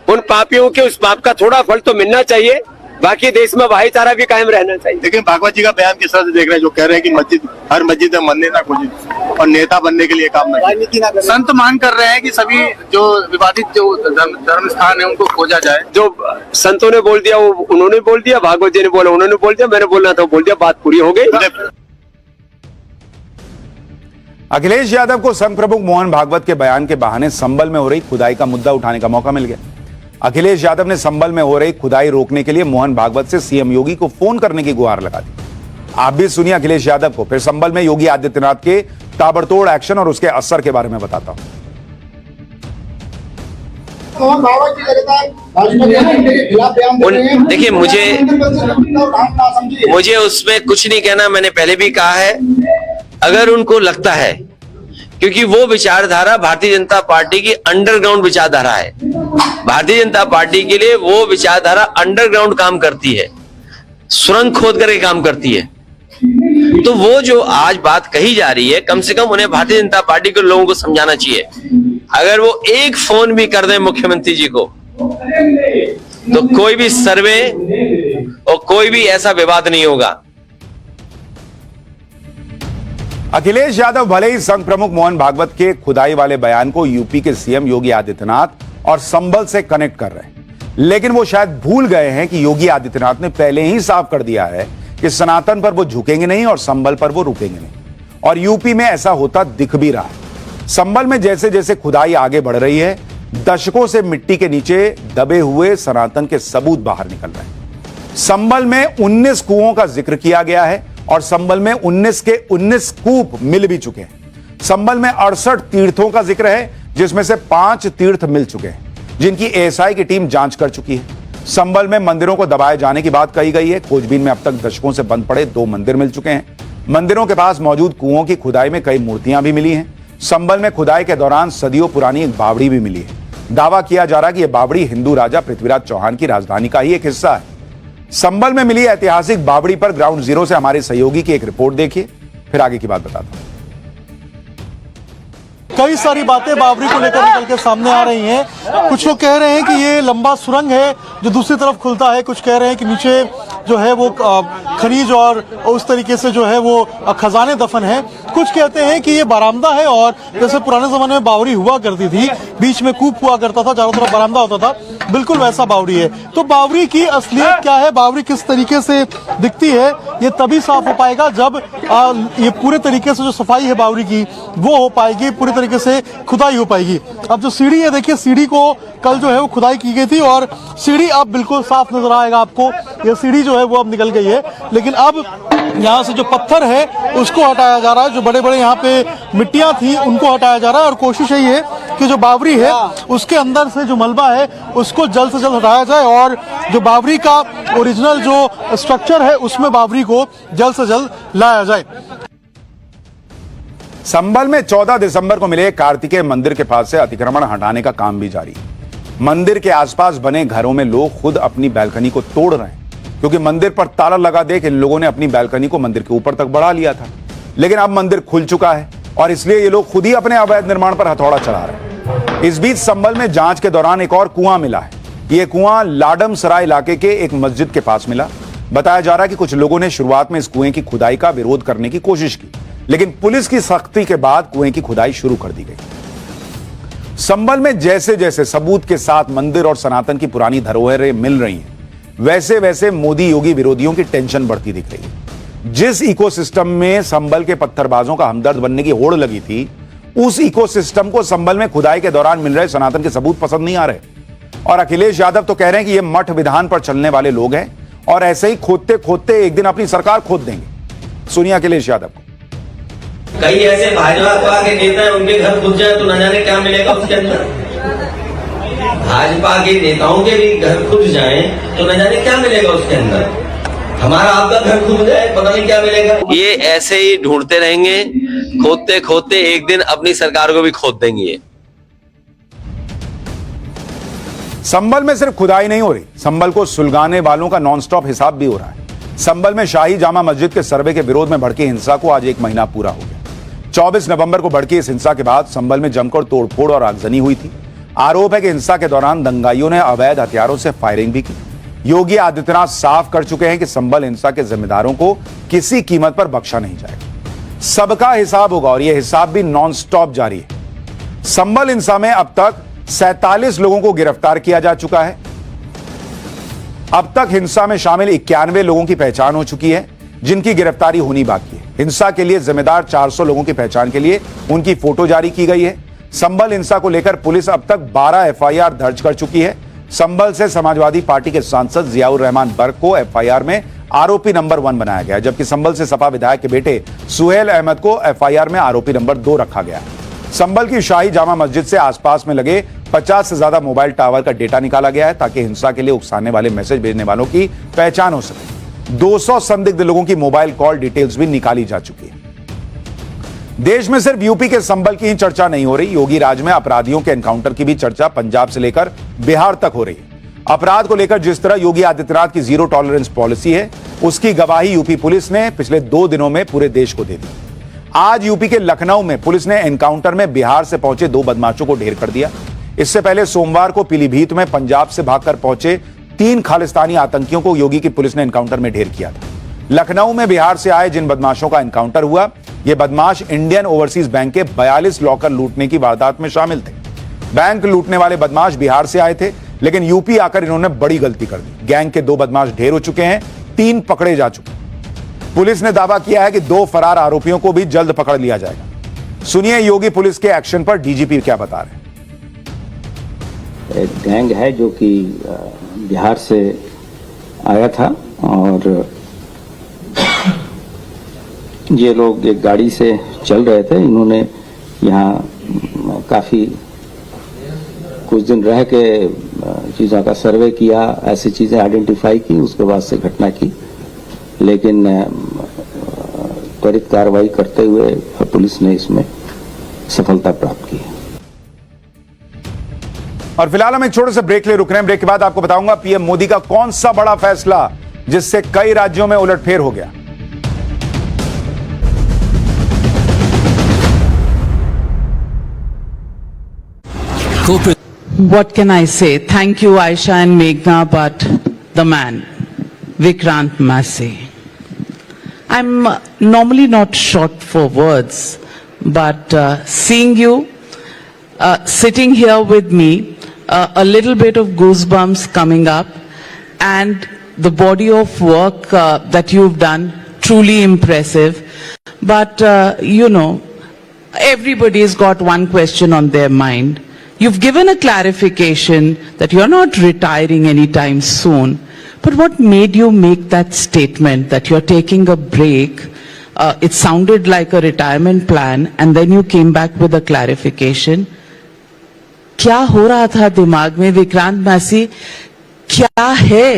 उन पापियों के उस पाप का थोड़ा फल तो मिलना चाहिए। बाकी देश में भाईचारा भी कायम रहना चाहिए। लेकिन भागवत जी का बयान किस तरह से देख रहे हैं, जो कह रहे हैं कि मस्जिद, हर मस्जिद में मंदिर ना खोजे और नेता बनने के लिए काम ना। संत मांग कर रहे हैं कि सभी जो विवादित जो धर्म स्थान है उनको खोजा जाए। जो संतों ने बोल दिया वो उन्होंने बोल दिया, भागवत जी ने बोला उन्होंने बोल दिया, मैंने बोलना था बोल दिया, बात पूरी हो गई। अखिलेश यादव को संघ प्रमुख मोहन भागवत के बयान के बहाने संभल में हो रही खुदाई का मुद्दा उठाने का मौका मिल गया। अखिलेश यादव ने संभल में हो रही खुदाई रोकने के लिए मोहन भागवत से सीएम योगी को फोन करने की गुहार लगा दी। आप भी सुनिए अखिलेश यादव को, फिर संभल में योगी आदित्यनाथ के ताबड़तोड़ एक्शन और उसके असर के बारे में बताता हूं। देखिए, मुझे उसमें कुछ नहीं कहना। मैंने पहले भी कहा है, अगर उनको लगता है, क्योंकि वो विचारधारा भारतीय जनता पार्टी की अंडरग्राउंड विचारधारा है, भारतीय जनता पार्टी के लिए वो विचारधारा अंडरग्राउंड काम करती है, सुरंग खोद करके काम करती है। तो वो जो आज बात कही जा रही है, कम से कम उन्हें भारतीय जनता पार्टी के लोगों को समझाना चाहिए। अगर वो एक फोन भी कर दें मुख्यमंत्री जी को, तो कोई भी सर्वे और कोई भी ऐसा विवाद नहीं होगा। अखिलेश यादव भले ही संघ प्रमुख मोहन भागवत के खुदाई वाले बयान को यूपी के सीएम योगी आदित्यनाथ और संभल से कनेक्ट कर रहे हैं, लेकिन वो शायद भूल गए हैं कि योगी आदित्यनाथ ने पहले ही साफ कर दिया है कि सनातन पर वो झुकेंगे नहीं और संभल पर वो रुकेंगे नहीं, और यूपी में ऐसा होता दिख भी रहा है। संभल में जैसे जैसे खुदाई आगे बढ़ रही है, दशकों से मिट्टी के नीचे दबे हुए सनातन के सबूत बाहर निकल रहे हैं। संभल में 19 कुओं का जिक्र किया गया है और संभल में 19 के 19 कूप मिल भी चुके हैं। संभल में 68 तीर्थों का जिक्र है, जिसमें से 5 तीर्थ मिल चुके हैं, जिनकी एएसआई की टीम जांच कर चुकी है। संभल में मंदिरों को दबाए जाने की बात कही गई है। खोजबीन में अब तक दशकों से बंद पड़े 2 मंदिर मिल चुके हैं। मंदिरों के पास मौजूद कुओं की खुदाई में कई मूर्तियां भी मिली हैं। संभल में खुदाई के दौरान सदियों पुरानी एक बावड़ी भी मिली है। दावा किया जा रहा है कि यह बावड़ी हिंदू राजा पृथ्वीराज चौहान की राजधानी का ही एक हिस्सा है। संभल में मिली ऐतिहासिक बावड़ी पर ग्राउंड जीरो से हमारे सहयोगी की एक रिपोर्ट देखिए, फिर आगे की बात बताता हूं। कई सारी बातें बावड़ी को लेकर निकल के सामने आ रही हैं। कुछ लोग कह रहे हैं कि ये लंबा सुरंग है जो दूसरी तरफ खुलता है, कुछ कह रहे हैं कि नीचे जो है वो खनिज और उस तरीके से जो है वो खजाने दफन है। कुछ कहते हैं कि ये बरामदा है और जैसे पुराने जमाने में बावड़ी हुआ करती थी, बीच में कूप हुआ करता था, चारों तरफ बरामदा होता था, बिल्कुल वैसा बावड़ी है। तो बावड़ी की असलियत क्या है, बावड़ी किस तरीके से दिखती है, ये तभी साफ हो पाएगा जब ये पूरे तरीके से जो सफाई है बावड़ी की वो हो पाएगी, पूरी तरीके से खुदाई हो पाएगी। अब जो सीढ़ी है, देखिए सीढ़ी को कल जो है वो खुदाई की गई थी और सीढ़ी अब बिल्कुल साफ नजर आएगा आपको। ये सीढ़ी जो है वो अब निकल गई है, लेकिन अब यहाँ से जो पत्थर है उसको हटाया जा रहा है। जो बड़े बड़े यहाँ पे मिट्टियां थी उनको हटाया जा रहा है और कोशिश यही है कि जो बावड़ी है उसके अंदर से जो मलबा है उसको जल्द से जल्द हटाया जाए और जो बावड़ी का ओरिजिनल जो स्ट्रक्चर है उसमें बावड़ी को जल्द से जल्द लाया जाए। संभल में 14 दिसंबर को मिले कार्तिकेय मंदिर के पास से अतिक्रमण हटाने का काम भी जारी है। मंदिर के आसपास बने घरों में लोग खुद अपनी बैल्कनी को तोड़ रहे हैं, क्योंकि मंदिर पर ताला लगा देख इन लोगों ने अपनी बैल्कनी को मंदिर के ऊपर तक बढ़ा लिया था। लेकिन अब मंदिर खुल चुका है और इसलिए ये लोग खुद ही अपने अवैध निर्माण पर हथौड़ा चला रहे हैं। इस बीच संभल में जांच के दौरान एक और कुआं मिला है। यह कुआं लाडम सराय इलाके के एक मस्जिद के पास मिला। बताया जा रहा है कि कुछ लोगों ने शुरुआत में इस कुएं की खुदाई का विरोध करने की कोशिश की, लेकिन पुलिस की सख्ती के बाद कुएं की खुदाई शुरू कर दी गई। संभल में जैसे जैसे सबूत के साथ मंदिर और सनातन की पुरानी धरोहरें मिल रही हैं, वैसे वैसे मोदी योगी विरोधियों की टेंशन बढ़ती दिख रही है। जिस इकोसिस्टम में संभल के पत्थरबाजों का हमदर्द बनने की होड़ लगी थी, उस इकोसिस्टम को संभल में खुदाई के दौरान मिल रहे सनातन के सबूत पसंद नहीं आ रहे। और अखिलेश यादव तो कह रहे हैं कि ये मठ विधान पर चलने वाले लोग हैं और ऐसे ही खोदते खोदते एक दिन अपनी सरकार खोद देंगे। सुनिए अखिलेश यादव को। कई ऐसे भाजपा के नेता हैं, उनके घर खुद जाए तो न जाने क्या मिलेगा उसके अंदर। भाजपा के नेताओं के भी घर खुद जाए तो न जाने क्या मिलेगा उसके अंदर। हमारा आपका घर खुद जाए, पता नहीं क्या मिलेगा। ये ऐसे ही ढूंढते रहेंगे, खोदते खोदते एक दिन अपनी सरकार को भी खोद देंगे। ये संभल में सिर्फ खुदाई नहीं हो रही, संभल को सुलगाने वालों का नॉनस्टॉप हिसाब भी हो रहा है। संभल में शाही जामा मस्जिद के सर्वे के विरोध में भड़की हिंसा को आज 1 महीना पूरा हो गया। 24 नवंबर को भड़की इस हिंसा के बाद संभल में जमकर तोड़फोड़ और आगजनी हुई थी। आरोप है कि हिंसा के दौरान दंगाइयों ने अवैध हथियारों से फायरिंग भी की। योगी आदित्यनाथ साफ कर चुके हैं कि संभल हिंसा के जिम्मेदारों को किसी कीमत पर बख्शा नहीं जाएगा। सबका हिसाब होगा और यह हिसाब भी नॉन स्टॉप जारी है। संभल हिंसा में अब तक 47 लोगों को गिरफ्तार किया जा चुका है। अब तक हिंसा में शामिल 91 लोगों की पहचान हो चुकी है, जिनकी गिरफ्तारी होनी बाकी है। हिंसा के लिए जिम्मेदार 400 लोगों की पहचान के लिए उनकी फोटो जारी की गई है। संभल हिंसा को लेकर पुलिस अब तक 12 एफआईआर दर्ज कर चुकी है। संभल से समाजवादी पार्टी के सांसद जियाउर रहमान बर्क को एफआईआर में आरोपी नंबर 1 बनाया गया, जबकि संभल से सपा विधायक के बेटे सुहेल अहमद को एफआईआर में आरोपी नंबर 2 रखा गया। संभल की शाही जामा मस्जिद से आसपास में लगे 50 से ज्यादा मोबाइल टावर का डेटा निकाला गया है, ताकि हिंसा के लिए उकसाने वाले मैसेज भेजने वालों की पहचान हो सके। 200 संदिग्ध लोगों की मोबाइल कॉल डिटेल्स भी निकाली जा चुकी है। देश में सिर्फ यूपी के संभल की ही चर्चा नहीं हो रही, योगी राज में अपराधियों के एनकाउंटर की भी चर्चा पंजाब से लेकर बिहार तक हो रही है। अपराध को लेकर जिस तरह योगी आदित्यनाथ की जीरो टॉलरेंस पॉलिसी है, उसकी गवाही यूपी पुलिस ने पिछले 2 दिनों में पूरे देश को दे दी। आज यूपी के लखनऊ में पुलिस ने एनकाउंटर में बिहार से पहुंचे 2 बदमाशों को ढेर कर दिया। इससे पहले सोमवार को पीलीभीत में पंजाब से भागकर पहुंचे 3 खालिस्तानी आतंकियों को योगी की पुलिस ने एनकाउंटर में ढेर किया था। लखनऊ में बिहार से आए जिन बदमाशों का एनकाउंटर हुआ, ये बदमाश इंडियन ओवरसीज बैंक के 42 लॉकर लूटने की वारदात में शामिल थे। बैंक लूटने वाले बदमाश बिहार से आए थे, लेकिन यूपी आकर इन्होंने बड़ी गलती कर दी। गैंग के 2 बदमाश ढेर हो चुके हैं, 3 पकड़े जा चुके हैं। पुलिस ने दावा किया है कि 2 फरार आरोपियों को भी जल्द पकड़ लिया जाएगा। सुनिए योगी पुलिस के एक्शन पर डीजीपी क्या बता रहे हैं। एक गैंग है जो कि बिहार से आया था और ये लोग एक गाड़ी से चल रहे थे। इन्होंने यहाँ काफी कुछ दिन रह के चीज़ों का सर्वे किया, ऐसी चीज़ें आइडेंटिफाई की, उसके बाद से घटना की, लेकिन त्वरित कार्रवाई करते हुए पुलिस ने इसमें सफलता प्राप्त की है। और फिलहाल हम एक छोटे से ब्रेक ले रुक रहे हैं। ब्रेक के बाद आपको बताऊंगा पीएम मोदी का कौन सा बड़ा फैसला जिससे कई राज्यों में उलटफेर हो गया। What can I say? Thank you, Aisha and Meghna, but the man, Vikrant Massey. I'm normally not short for words, but seeing you sitting here with me, a little bit of goosebumps coming up, and the body of work that you've done, truly impressive. But, everybody's got one question on their mind. You've given a clarification that you're not retiring anytime soon. But what made you make that statement that you're taking a break? It sounded like a retirement plan, and then you came back with a clarification. क्या हो रहा था दिमाग में विक्रांत मैसी? क्या है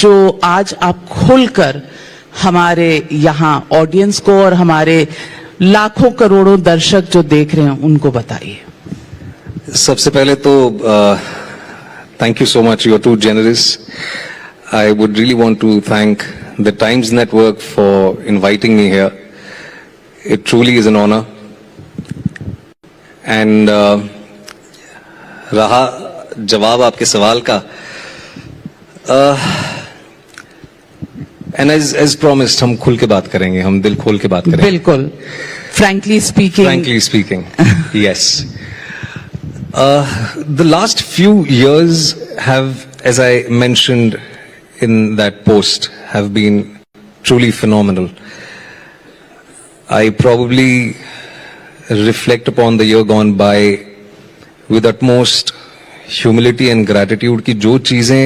जो आज आप खुलकर हमारे यहाँ ऑडियंस को और हमारे लाखों करोड़ों दर्शक जो देख रहे हैं उनको बताइए। सबसे पहले तो thank you so much, you are too generous. I would really want to thank the Times Network for inviting me here. It truly is an honour. And रहा जवाब आपके सवाल का, एंड एज प्रॉमिस्ड हम खुल के बात करेंगे, हम दिल खोल के बात करेंगे। बिल्कुल, frankly speaking yes. The last few years have, as I mentioned in that post, have been truly phenomenal. I probably reflect upon the year gone by with utmost humility and gratitude कि जो चीजें